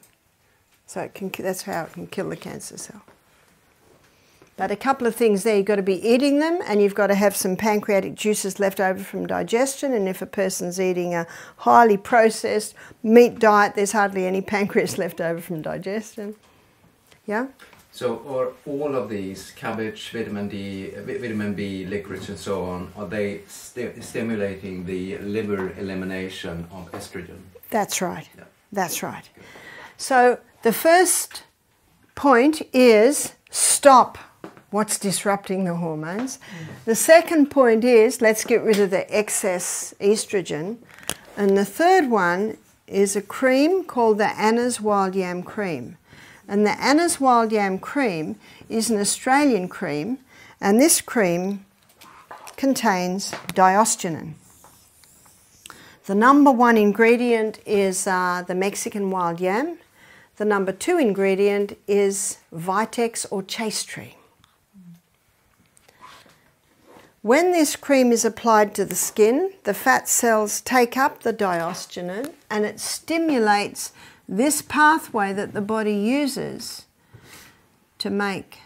So that's how it can kill the cancer cell. But a couple of things there, you've got to be eating them, and you've got to have some pancreatic juices left over from digestion, and if a person's eating a highly processed meat diet, there's hardly any pancreas left over from digestion. Yeah? So are all of these, cabbage, vitamin D, vitamin B, licorice and so on, are they stimulating the liver elimination of estrogen? That's right. Yeah. That's right. So the first point is stop what's disrupting the hormones. The second point is let's get rid of the excess estrogen. And the third one is a cream called the Anna's Wild Yam Cream. And the Anna's Wild Yam Cream is an Australian cream, and this cream contains diosgenin. The number one ingredient is the Mexican wild yam. The number two ingredient is vitex or chaste tree. When this cream is applied to the skin, the fat cells take up the diosgenin and it stimulates this pathway that the body uses to make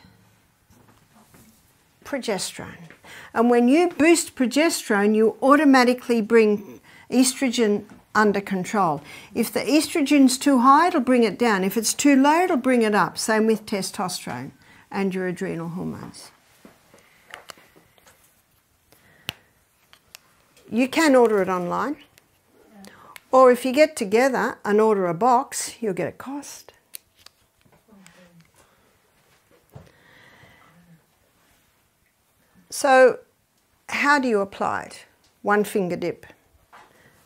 progesterone. And when you boost progesterone, you automatically bring estrogen under control. If the estrogen's too high, it'll bring it down. If it's too low, it'll bring it up. Same with testosterone and your adrenal hormones. You can order it online. Or if you get together and order a box, you'll get a cost. So, how do you apply it? One finger dip,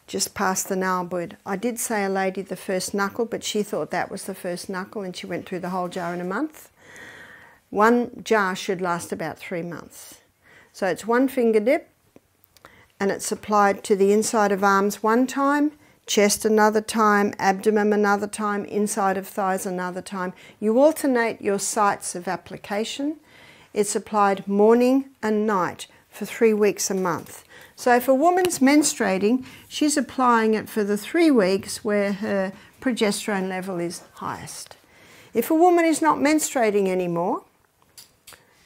just past the nail bed. I did say a lady the first knuckle, but she thought that was the first knuckle and she went through the whole jar in a month. One jar should last about 3 months. So it's one finger dip and it's applied to the inside of arms one time, chest another time, abdomen another time, inside of thighs another time. You alternate your sites of application. It's applied morning and night for 3 weeks a month. So if a woman's menstruating, she's applying it for the 3 weeks where her progesterone level is highest. If a woman is not menstruating anymore,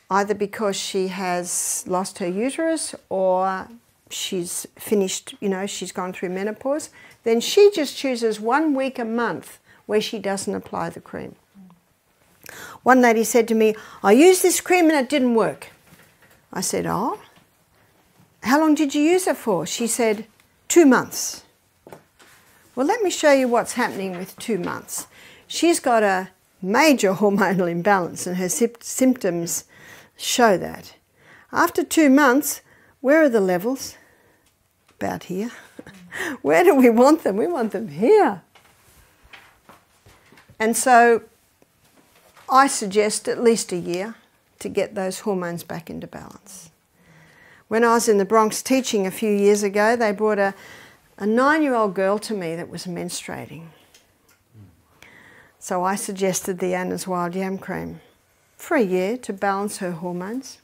either because she has lost her uterus or she's finished, she's gone through menopause, then she just chooses 1 week a month where she doesn't apply the cream. One lady said to me, I used this cream and it didn't work. I said, oh, how long did you use it for? She said, 2 months. Well, let me show you what's happening with 2 months. She's got a major hormonal imbalance and her symptoms show that. After 2 months, where are the levels? About here. Where do we want them? We want them here. And so I suggest at least a year to get those hormones back into balance. When I was in the Bronx teaching a few years ago, they brought a 9-year-old girl to me that was menstruating. So I suggested the Anna's Wild Yam Cream for a year to balance her hormones.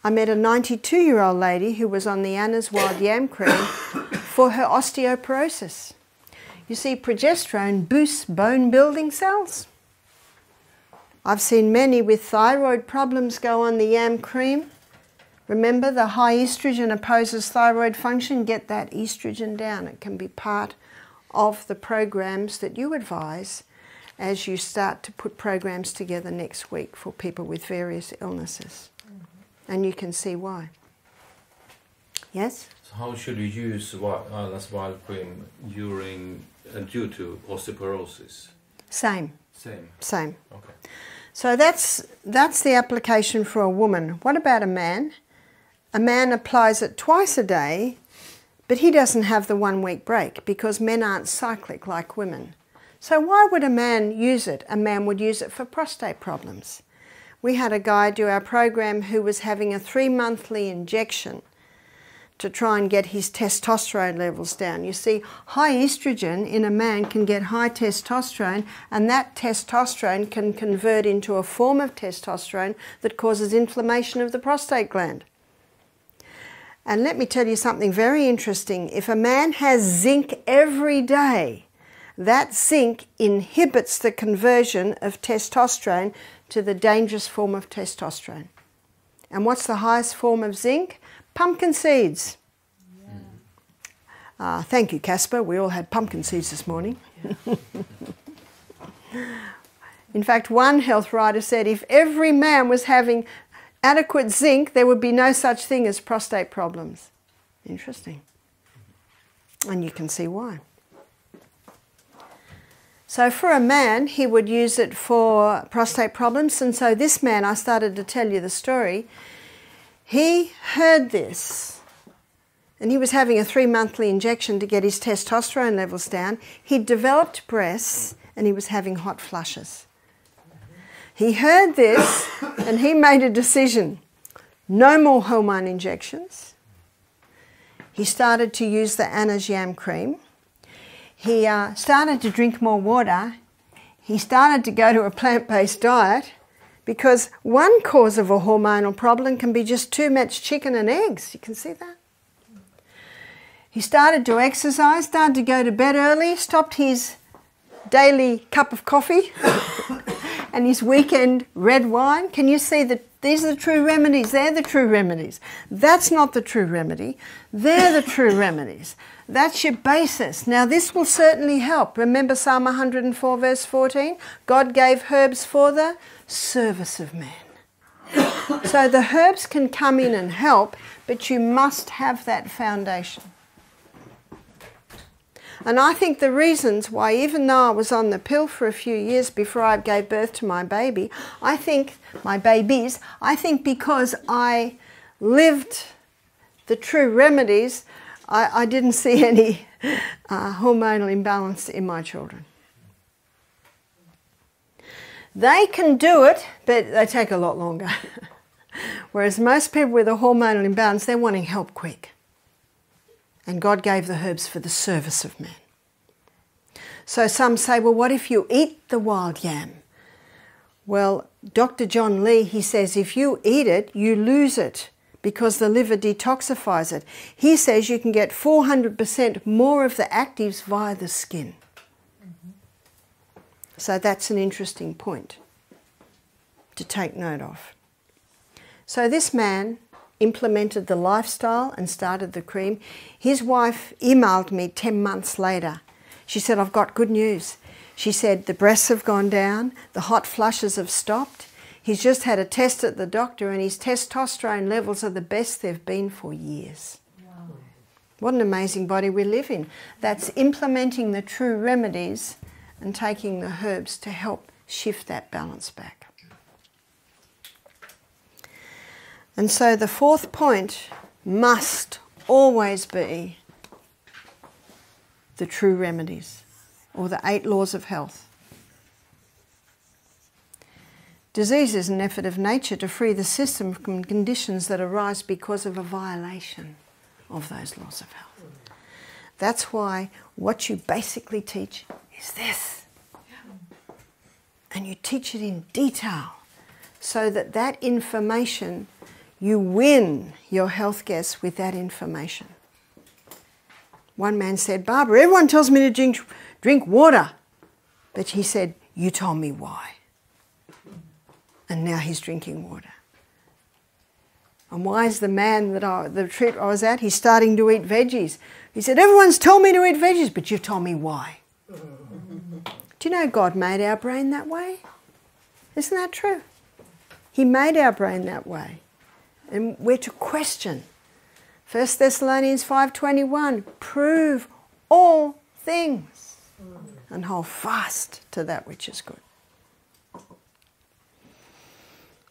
I met a 92-year-old lady who was on the Anna's Wild Yam Cream for her osteoporosis. You see, progesterone boosts bone-building cells. I've seen many with thyroid problems go on the yam cream. Remember, the high estrogen opposes thyroid function. Get that estrogen down. It can be part of the programs that you advise as you start to put programs together next week for people with various illnesses. And you can see why. Yes? So how should you use Anna's Wild Cream due to osteoporosis? Same. Same. Okay. So that's the application for a woman. What about a man? A man applies it twice a day, but he doesn't have the 1 week break because men aren't cyclic like women. So why would a man use it? A man would use it for prostate problems. We had a guy do our program who was having a 3-monthly injection to try and get his testosterone levels down. You see, high estrogen in a man can get high testosterone, and that testosterone can convert into a form of testosterone that causes inflammation of the prostate gland. And let me tell you something very interesting. If a man has zinc every day, that zinc inhibits the conversion of testosterone to the dangerous form of testosterone. And what's the highest form of zinc? Pumpkin seeds. Yeah. Thank you, Casper. We all had pumpkin seeds this morning. Yeah. In fact, one health writer said if every man was having adequate zinc, there would be no such thing as prostate problems. Interesting. And you can see why. So for a man, he would use it for prostate problems. And so this man, I started to tell you the story, he heard this. And he was having a 3-monthly injection to get his testosterone levels down. He'd developed breasts and he was having hot flushes. He heard this and he made a decision. No more hormone injections. He started to use the Anna's Yam Cream. He started to drink more water. He started to go to a plant-based diet Because one cause of a hormonal problem can be just too much chicken and eggs. You can see that? He started to exercise, started to go to bed early, stopped his daily cup of coffee and his weekend red wine. Can you see that these are the true remedies? They're the true remedies. That's not the true remedy. They're the true remedies. That's your basis. Now this will certainly help. Remember Psalm 104 verse 14? God gave herbs for the service of man. So the herbs can come in and help, but you must have that foundation. And I think the reasons why, even though I was on the pill for a few years before I gave birth to my baby, I think because I lived the true remedies, I didn't see any hormonal imbalance in my children. They can do it, but they take a lot longer. Whereas most people with a hormonal imbalance, they're wanting help quick. And God gave the herbs for the service of man. So some say, well, what if you eat the wild yam? Well, Dr. John Lee, he says, if you eat it, you lose it because the liver detoxifies it. He says you can get 400% more of the actives via the skin. So that's an interesting point to take note of. So this man implemented the lifestyle and started the cream. His wife emailed me 10 months later. She said, I've got good news. She said, the breasts have gone down, the hot flushes have stopped. He's just had a test at the doctor and his testosterone levels are the best they've been for years. Wow. What an amazing body we live in. That's implementing the true remedies and taking the herbs to help shift that balance back. And so the fourth point must always be the true remedies, or the 8 laws of health. Disease is an effort of nature to free the system from conditions that arise because of a violation of those laws of health. That's why what you basically teach is this. And you teach it in detail so that that information, you win your health guests with that information. One man said, Barbara, everyone tells me to drink water. But he said, you told me why. And now he's drinking water. And why is the man that the retreat I was at, he's starting to eat veggies. He said, everyone's told me to eat veggies, but you've told me why. Do you know God made our brain that way? Isn't that true? He made our brain that way. And we're to question. 1 Thessalonians 5:21, prove all things and hold fast to that which is good.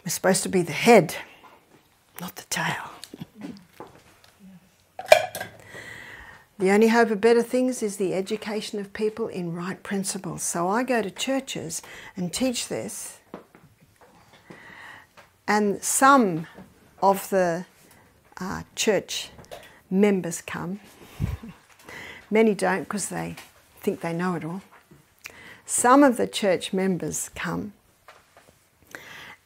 We're supposed to be the head, not the tail. The only hope of better things is the education of people in right principles. So I go to churches and teach this, and some of the church members come. Many don't because they think they know it all. Some of the church members come,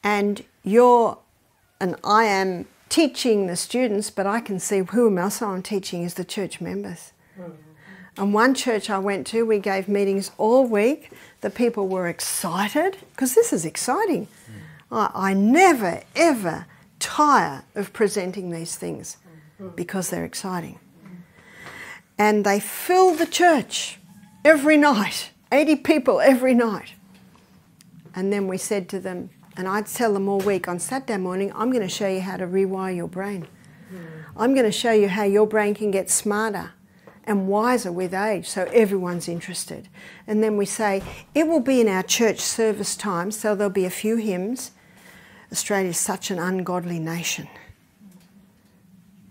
and I am teaching the students, but I can see who else I'm teaching is the church members. And one church I went to, we gave meetings all week. The people were excited because this is exciting. I never ever tire of presenting these things because they're exciting. And they filled the church every night, 80 people every night. And then we said to them, and I'd tell them all week, on Saturday morning, I'm going to show you how to rewire your brain. I'm going to show you how your brain can get smarter and wiser with age, so everyone's interested. And then we say, it will be in our church service time, so there'll be a few hymns. Australia's such an ungodly nation.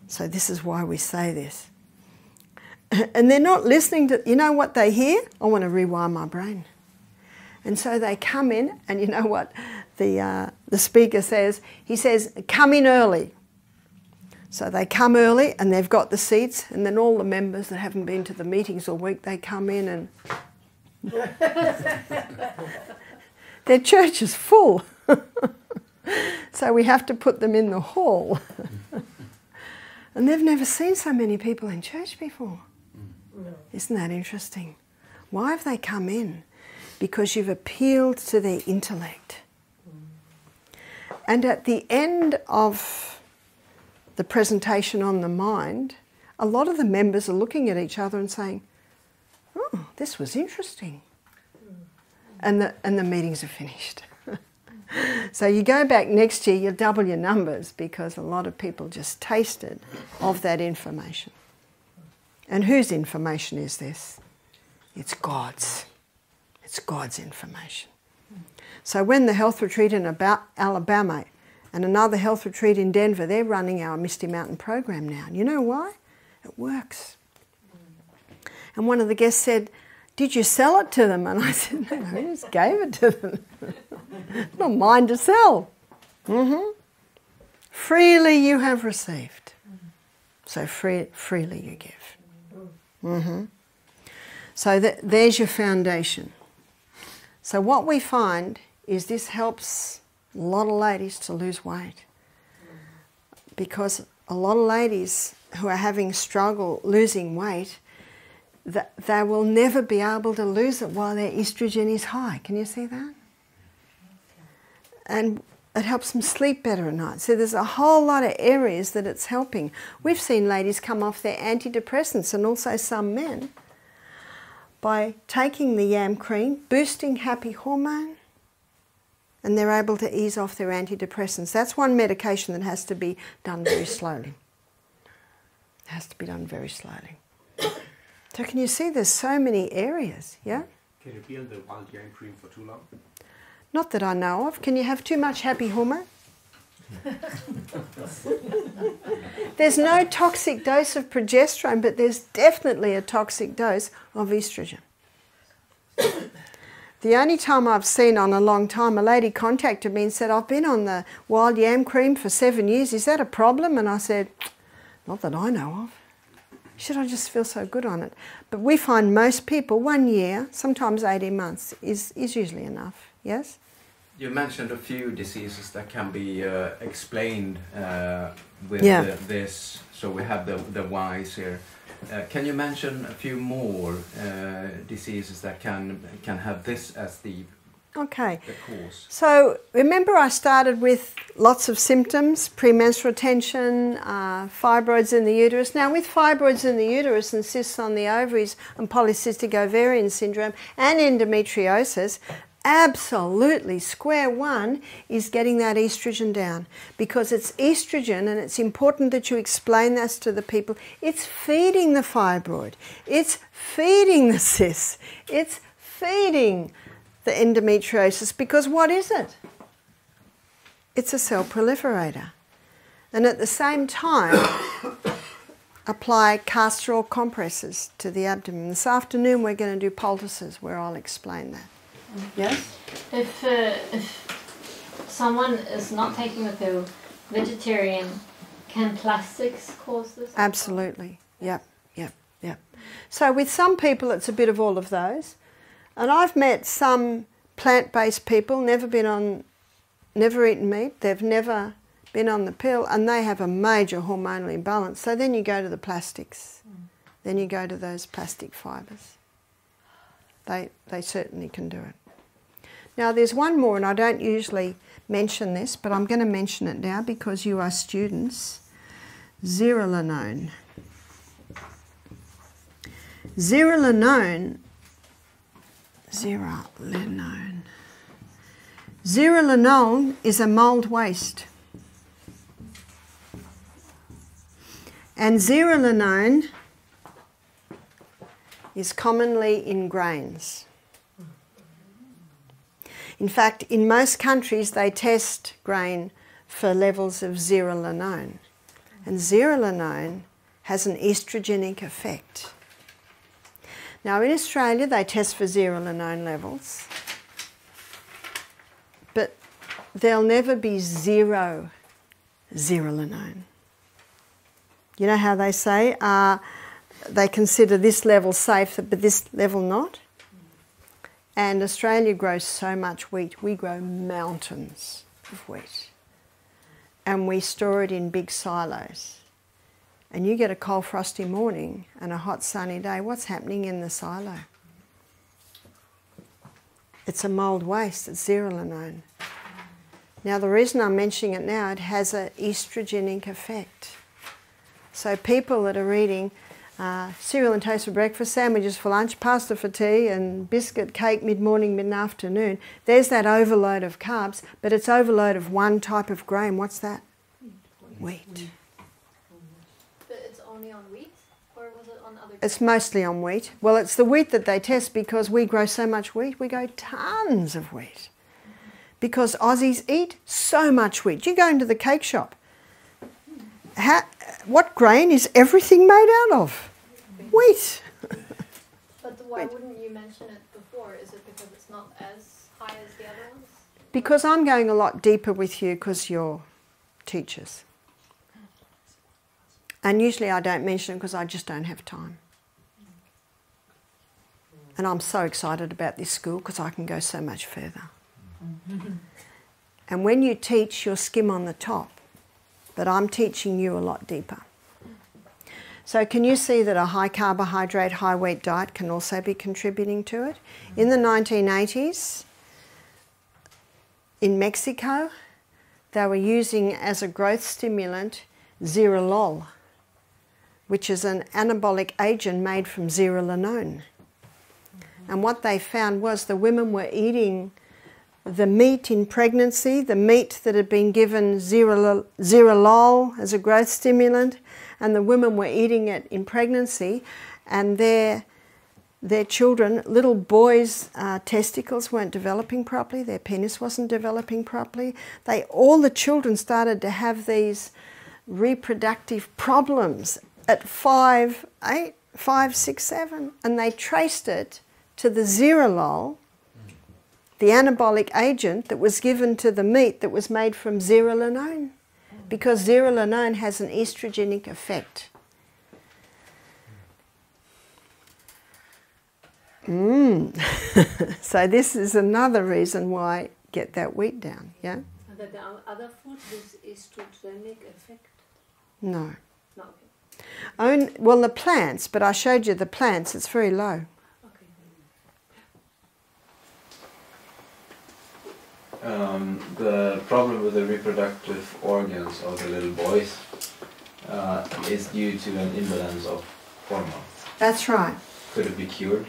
So this is why we say this. And they're not listening to, you know what they hear? I want to rewire my brain. And so they come in, and you know what the speaker says? He says, come in early. So they come early, and they've got the seats, and then all the members that haven't been to the meetings all week, they come in and their church is full. So we have to put them in the hall. And they've never seen so many people in church before. No. Isn't that interesting? Why have they come in? Because you've appealed to their intellect. And at the end of the presentation on the mind, a lot of the members are looking at each other and saying, oh, this was interesting. And the meetings are finished. So you go back next year, you'll double your numbers because a lot of people just tasted of that information. And whose information is this? It's God's. It's God's information. So when the health retreat in Alabama and another health retreat in Denver, they're running our Misty Mountain program now. And you know why? It works. And one of the guests said, did you sell it to them? And I said, no, I just gave it to them. Not mine to sell. Freely you have received. So freely you give. So there's your foundation. So what we find is this helps a lot of ladies to lose weight. Because a lot of ladies who are having struggle losing weight, they will never be able to lose it while their estrogen is high. Can you see that? And it helps them sleep better at night. So there's a whole lot of areas that it's helping. We've seen ladies come off their antidepressants, and also some men, by taking the yam cream, boosting happy hormone, and they're able to ease off their antidepressants. That's one medication that has to be done very slowly. It has to be done very slowly. So can you see there's so many areas, yeah? Can you be on the wild yam cream for too long? Not that I know of. Can you have too much happy hormone? There's no toxic dose of progesterone, but there's definitely a toxic dose of estrogen. The only time I've seen on a long time, a lady contacted me and said, I've been on the wild yam cream for 7 years. Is that a problem? And I said, not that I know of. Should I just feel so good on it? But we find most people 1 year, sometimes 18 months, is usually enough. Yes? You mentioned a few diseases that can be explained with this. So we have the whys here. Can you mention a few more diseases that can have this as the cause? So remember I started with lots of symptoms, premenstrual tension, fibroids in the uterus. Now with fibroids in the uterus and cysts on the ovaries and polycystic ovarian syndrome and endometriosis, absolutely square one is getting that estrogen down, because it's estrogen, and it's important that you explain this to the people. It's feeding the fibroid, it's feeding the cysts, it's feeding the endometriosis, because what is it? It's a cell proliferator. And at the same time, apply castor oil compresses to the abdomen. This afternoon we're going to do poultices where I'll explain that. Yes? If someone is not taking the pill, vegetarian, can plastics cause this? Absolutely. Yep. So with some people it's a bit of all of those. And I've met some plant-based people, never eaten meat, they've never been on the pill, and they have a major hormonal imbalance. So then you go to the plastics. Then you go to those plastic fibres. They certainly can do it. Now there's one more, and I don't usually mention this, but I'm going to mention it now because you are students. Zearalenone. Zearalenone is a mold waste. And zearalenone is commonly in grains. In fact, in most countries they test grain for levels of zearalenone. And zearalenone has an estrogenic effect. Now in Australia they test for zearalenone levels, but there'll never be zero zearalenone. You know how they say they consider this level safe but this level not? And Australia grows so much wheat. We grow mountains of wheat. and we store it in big silos. And you get a cold frosty morning and a hot sunny day, what's happening in the silo? It's a mould waste, it's zearalenone. Now the reason I'm mentioning it now, it has an estrogenic effect. So people that are eating cereal and toast for breakfast, sandwiches for lunch, pasta for tea, and biscuit, cake mid-morning, mid-afternoon, there's that overload of carbs, but it's overload of one type of grain. What's that? Wheat. But it's only on wheat, or was it on other? It's mostly on wheat. Well, it's the wheat that they test because we grow so much wheat. We grow tons of wheat because Aussies eat so much wheat. You go into the cake shop. What grain is everything made out of? Wheat. But why wouldn't you mention it before? Is it because it's not as high as the other ones? Because I'm going a lot deeper with you because you're teachers. And usually I don't mention it because I just don't have time. And I'm so excited about this school because I can go so much further. And when you teach, you'll skim on the top. But I'm teaching you a lot deeper. So can you see that a high carbohydrate, high wheat diet can also be contributing to it? In the 1980s, in Mexico, they were using as a growth stimulant zearalenone, which is an anabolic agent made from zearalenone. And what they found was the women were eating the meat in pregnancy, the meat that had been given zearalenone as a growth stimulant, and the women were eating it in pregnancy, and their children, little boys' testicles weren't developing properly, their penis wasn't developing properly. All the children started to have these reproductive problems at 5, 8, 5, 6, 7, and they traced it to the zearalenone, the anabolic agent that was given to the meat that was made from zearalenone, because zearalenone has an estrogenic effect. So this is another reason why get that wheat down, yeah? And the other food with estrogenic effect? No. No, okay. Well, the plants, but I showed you the plants, it's very low. The problem with the reproductive organs of the little boys is due to an imbalance of hormones. That's right. Could it be cured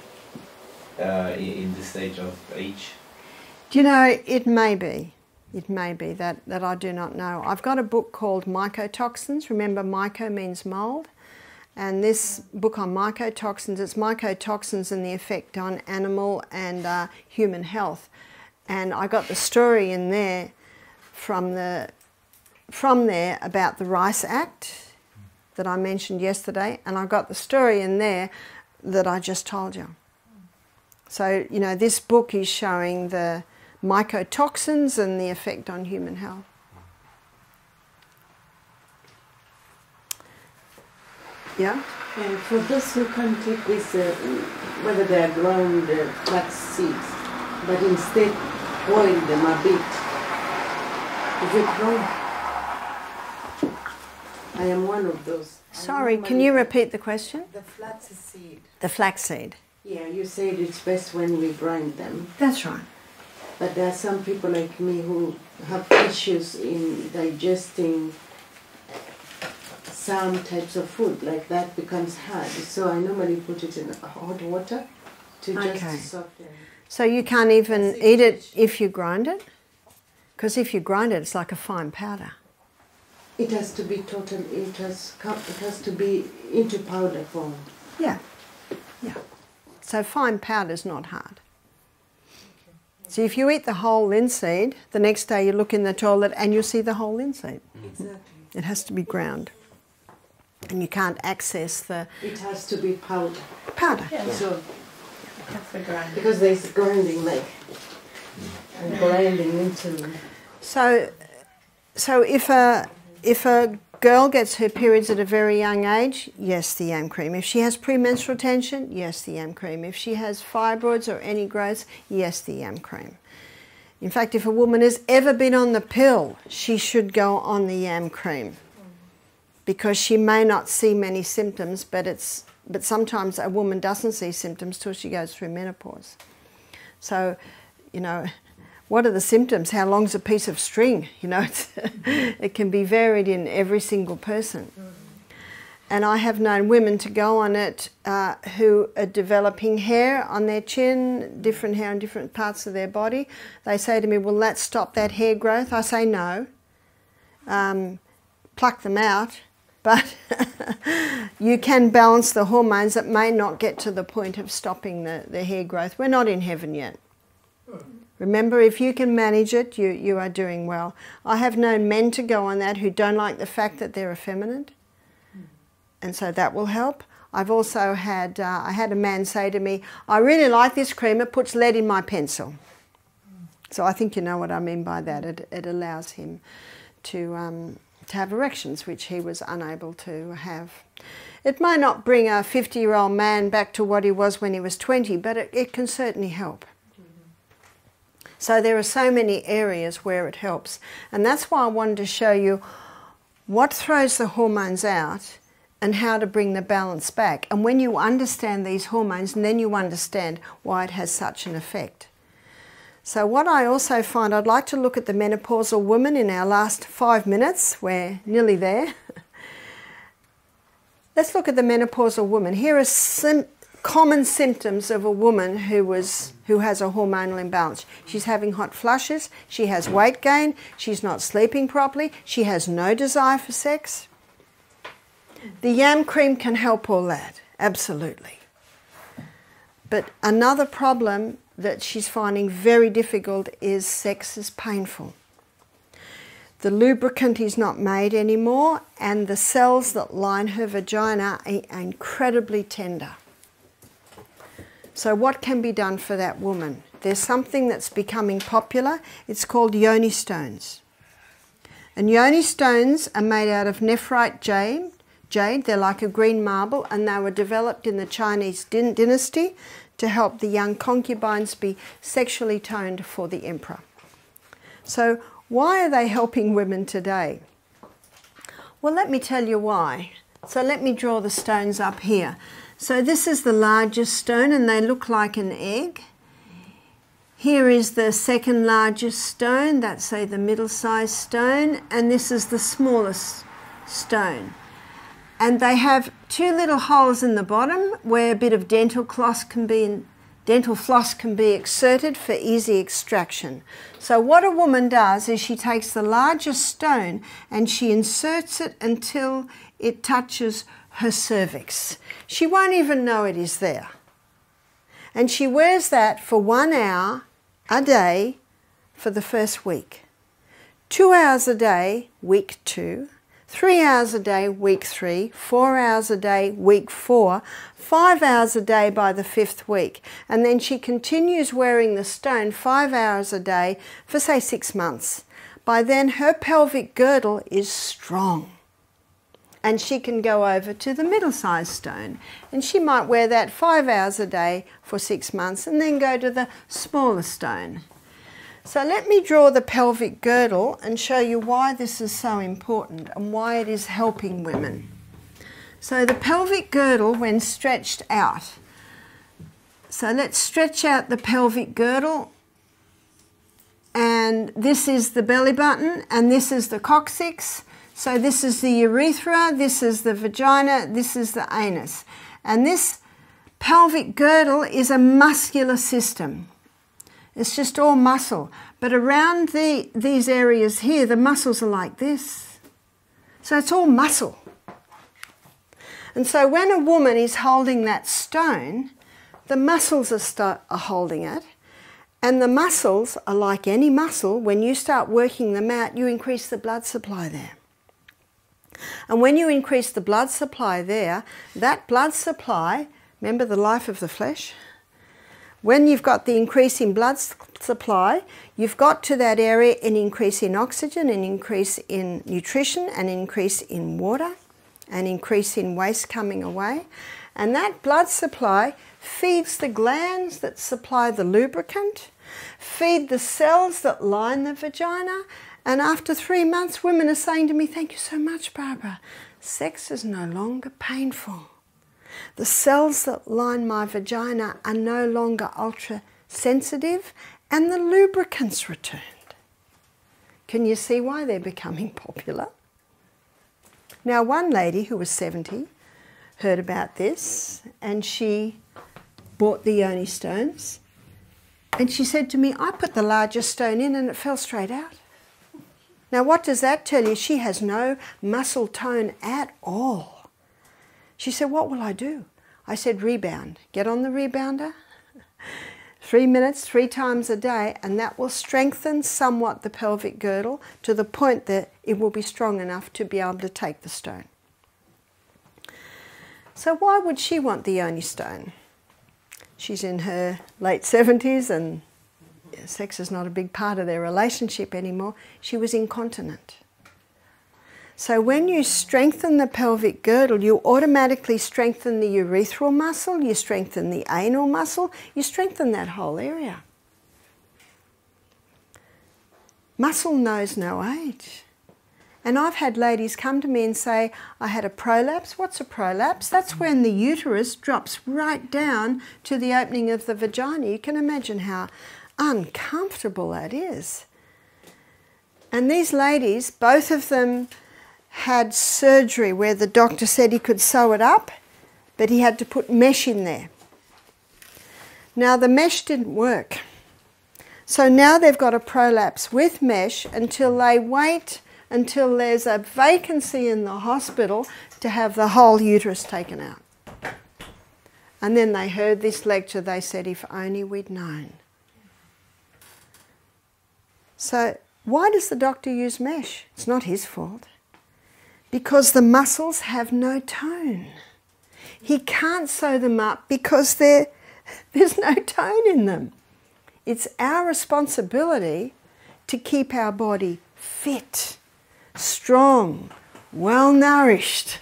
in this stage of age? Do you know, it may be. It may be that I do not know. I've got a book called Mycotoxins. Remember, myco means mould. And this book on mycotoxins, it's mycotoxins and the effect on animal and human health. And I got the story in there from there about the Rice Act that I mentioned yesterday, and I got the story in there that I just told you. So, you know, this book is showing the mycotoxins and the effect on human health. Yeah? And for those who can take this, whether they are ground flax seeds, but instead boil them a bit. Is it wrong? I am one of those. Sorry, can you repeat the question? The flax seed. The flaxseed. Yeah, you said it's best when we grind them. That's right. But there are some people like me who have issues in digesting some types of food, like that becomes hard. So I normally put it in hot water to just soften. So you can't even eat it if you grind it? Because if you grind it, it's like a fine powder. It has to be total, it has to be into powder form. Yeah, yeah. So fine powder is not hard. So if you eat the whole linseed, the next day you look in the toilet and you'll see the whole linseed. Exactly. It has to be ground. And you can't access the... It has to be powder. Powder. Yeah. So, That's the grind. because there's grinding, like, and grinding into... So if a girl gets her periods at a very young age, yes, the yam cream. If she has premenstrual tension, yes, the yam cream. If she has fibroids or any growths, yes, the yam cream. In fact, if a woman has ever been on the pill, she should go on the yam cream, because she may not see many symptoms, but sometimes a woman doesn't see symptoms till she goes through menopause. So, you know, what are the symptoms? How long's a piece of string? You know, it can be varied in every single person. And I have known women to go on it who are developing hair on their chin, different hair on different parts of their body. They say to me, will that stop that hair growth? I say no. Pluck them out. But you can balance the hormones that may not get to the point of stopping the hair growth. We're not in heaven yet. Remember, if you can manage it, you are doing well. I have known men to go on that who don't like the fact that they're effeminate. And so that will help. I've also had, I had a man say to me, I really like this cream, it puts lead in my pencil. So I think you know what I mean by that. It allows him to have erections, which he was unable to have. It may not bring a 50-year-old man back to what he was when he was 20, but it can certainly help. So there are so many areas where it helps. And that's why I wanted to show you what throws the hormones out and how to bring the balance back. And when you understand these hormones, and then you understand why it has such an effect. So what I also find, I'd like to look at the menopausal woman in our last 5 minutes. We're nearly there. Let's look at the menopausal woman. Here are some common symptoms of a woman who has a hormonal imbalance. She's having hot flushes, she has weight gain, she's not sleeping properly, she has no desire for sex. The yam cream can help all that, absolutely. But another problem that she's finding very difficult is sex is painful. The lubricant is not made anymore, and the cells that line her vagina are incredibly tender. So what can be done for that woman? There's something that's becoming popular. It's called yoni stones. And yoni stones are made out of nephrite jade. They're like a green marble, and they were developed in the Chinese dynasty to help the young concubines be sexually toned for the emperor. So why are they helping women today? Well, let me tell you why. So let me draw the stones up here. So this is the largest stone, and they look like an egg. Here is the second largest stone, that's say the middle-sized stone, and this is the smallest stone. And they have two little holes in the bottom where a bit of dental floss can be exerted for easy extraction. So what a woman does is she takes the largest stone and she inserts it until it touches her cervix. She won't even know it is there. And she wears that for 1 hour a day for the first week. 2 hours a day, week 2. 3 hours a day, week 3, 4 hours a day, week 4, 5 hours a day by the 5th week. And then she continues wearing the stone 5 hours a day for, say, 6 months. By then, her pelvic girdle is strong. And she can go over to the middle-sized stone. And she might wear that 5 hours a day for 6 months and then go to the smaller stone. So let me draw the pelvic girdle and show you why this is so important and why it is helping women. So the pelvic girdle when stretched out. So let's stretch out the pelvic girdle, and this is the belly button and this is the coccyx. So this is the urethra, this is the vagina, this is the anus. And this pelvic girdle is a muscular system. It's just all muscle. But around these areas here, the muscles are like this. So it's all muscle. And so when a woman is holding that stone, the muscles are holding it. And the muscles are like any muscle. When you start working them out, you increase the blood supply there. And when you increase the blood supply there, that blood supply, remember the life of the flesh? When you've got the increase in blood supply, you've got to that area an increase in oxygen, an increase in nutrition, an increase in water, an increase in waste coming away. And that blood supply feeds the glands that supply the lubricant, feed the cells that line the vagina, and after 3 months women are saying to me, "Thank you so much, Barbara. Sex is no longer painful. The cells that line my vagina are no longer ultra sensitive and the lubricant's returned." Can you see why they're becoming popular? Now, one lady who was 70 heard about this and she bought the yoni stones, and she said to me, "I put the largest stone in and it fell straight out." Now, what does that tell you? She has no muscle tone at all. She said, "What will I do?" I said, "Rebound. Get on the rebounder, 3 minutes, 3 times a day, and that will strengthen somewhat the pelvic girdle to the point that it will be strong enough to be able to take the stone." So why would she want the yoni stone? She's in her late 70s and sex is not a big part of their relationship anymore. She was incontinent. So when you strengthen the pelvic girdle, you automatically strengthen the urethral muscle, you strengthen the anal muscle, you strengthen that whole area. Muscle knows no age. And I've had ladies come to me and say, "I had a prolapse." What's a prolapse? That's when the uterus drops right down to the opening of the vagina. You can imagine how uncomfortable that is. And these ladies, both of them had surgery where the doctor said he could sew it up, but he had to put mesh in there. Now the mesh didn't work. So now they've got a prolapse with mesh until they wait until there's a vacancy in the hospital to have the whole uterus taken out. And then they heard this lecture, they said, "If only we'd known." So why does the doctor use mesh? It's not his fault. Because the muscles have no tone. He can't sew them up because there's no tone in them. It's our responsibility to keep our body fit, strong, well-nourished,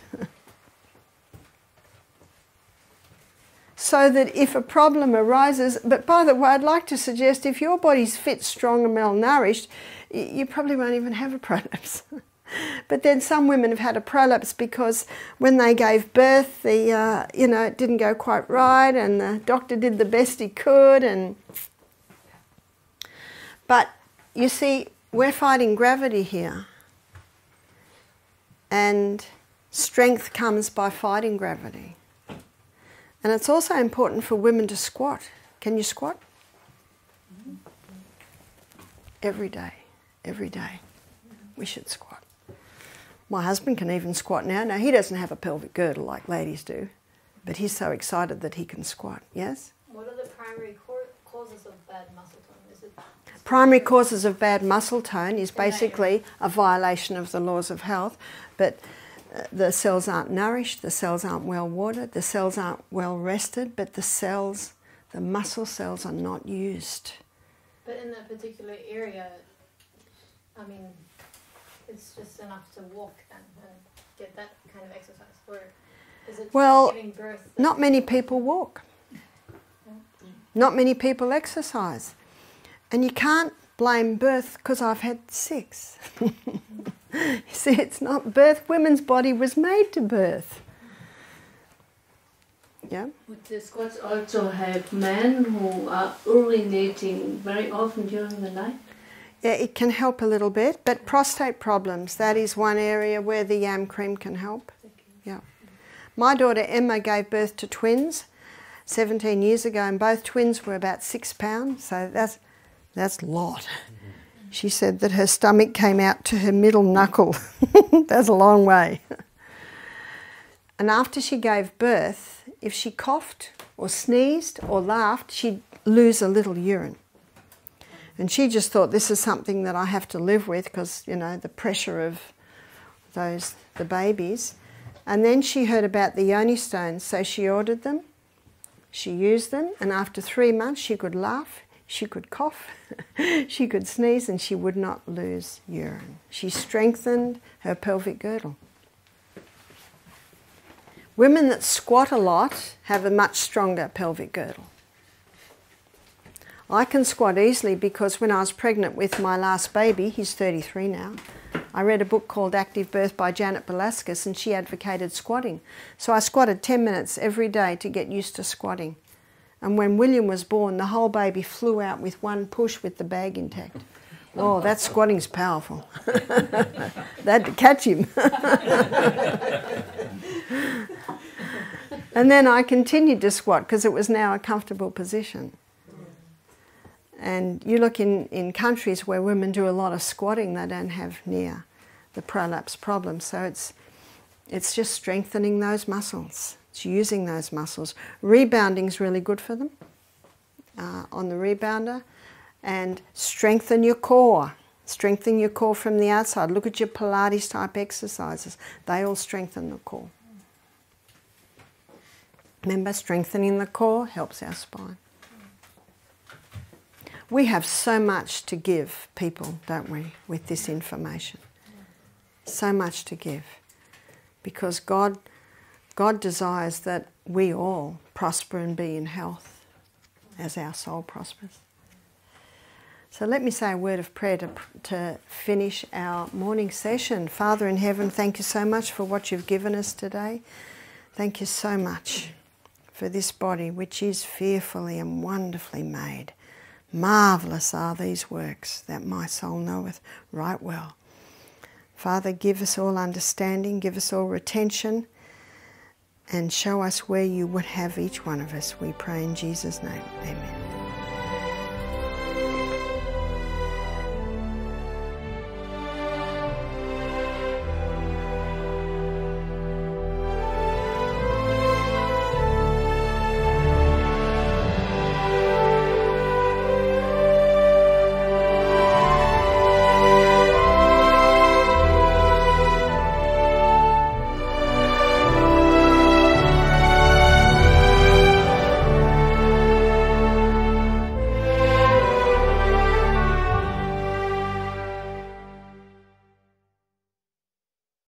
so that if a problem arises, but by the way, I'd like to suggest if your body's fit, strong and malnourished, you probably won't even have a prolapse. But then some women have had a prolapse because when they gave birth, it didn't go quite right and the doctor did the best he could. But you see, we're fighting gravity here. And strength comes by fighting gravity. And it's also important for women to squat. Can you squat? Every day. Every day. We should squat. My husband can even squat now. Now, he doesn't have a pelvic girdle like ladies do, but he's so excited that he can squat. Yes? What are the primary causes of bad muscle tone? Is it primary causes of bad muscle tone is basically a violation of the laws of health, but the cells aren't nourished, the cells aren't well watered, the cells aren't well rested, but the muscle cells are not used. But in that particular area, I mean, it's just enough to walk and get that kind of exercise. Or is it well, giving birth? Not many people walk. Not many people exercise. And you can't blame birth because I've had 6. You see, it's not birth. Women's body was made to birth. Yeah? Would the Scots also have men who are urinating very often during the night? Yeah, it can help a little bit, but prostate problems, that is one area where the yam cream can help. Yeah. My daughter Emma gave birth to twins 17 years ago, and both twins were about 6 pounds, so that's a lot. She said that her stomach came out to her middle knuckle. That's a long way. And after she gave birth, if she coughed or sneezed or laughed, she'd lose a little urine. And she just thought, this is something that I have to live with because, you know, the pressure of the babies. And then she heard about the yoni stones, so she ordered them. She used them, and after 3 months she could laugh, she could cough, she could sneeze, and she would not lose urine. She strengthened her pelvic girdle. Women that squat a lot have a much stronger pelvic girdle. I can squat easily because when I was pregnant with my last baby, he's 33 now, I read a book called Active Birth by Janet Velasquez, and she advocated squatting. So I squatted 10 minutes every day to get used to squatting. And when William was born, the whole baby flew out with one push with the bag intact. Oh, that squatting's powerful. They had to catch him. And then I continued to squat because it was now a comfortable position. And you look in countries where women do a lot of squatting, they don't have near the prolapse problem. So it's just strengthening those muscles. It's using those muscles. Rebounding's really good for them on the rebounder. And strengthen your core. Strengthen your core from the outside. Look at your Pilates type exercises. They all strengthen the core. Remember, strengthening the core helps our spine. We have so much to give people, don't we, with this information. So much to give. Because God desires that we all prosper and be in health as our soul prospers. So let me say a word of prayer to finish our morning session. Father in heaven, thank you so much for what you've given us today. Thank you so much for this body which is fearfully and wonderfully made. Marvellous are these works that my soul knoweth right well. Father, give us all understanding, give us all retention, and show us where you would have each one of us. We pray in Jesus' name. Amen.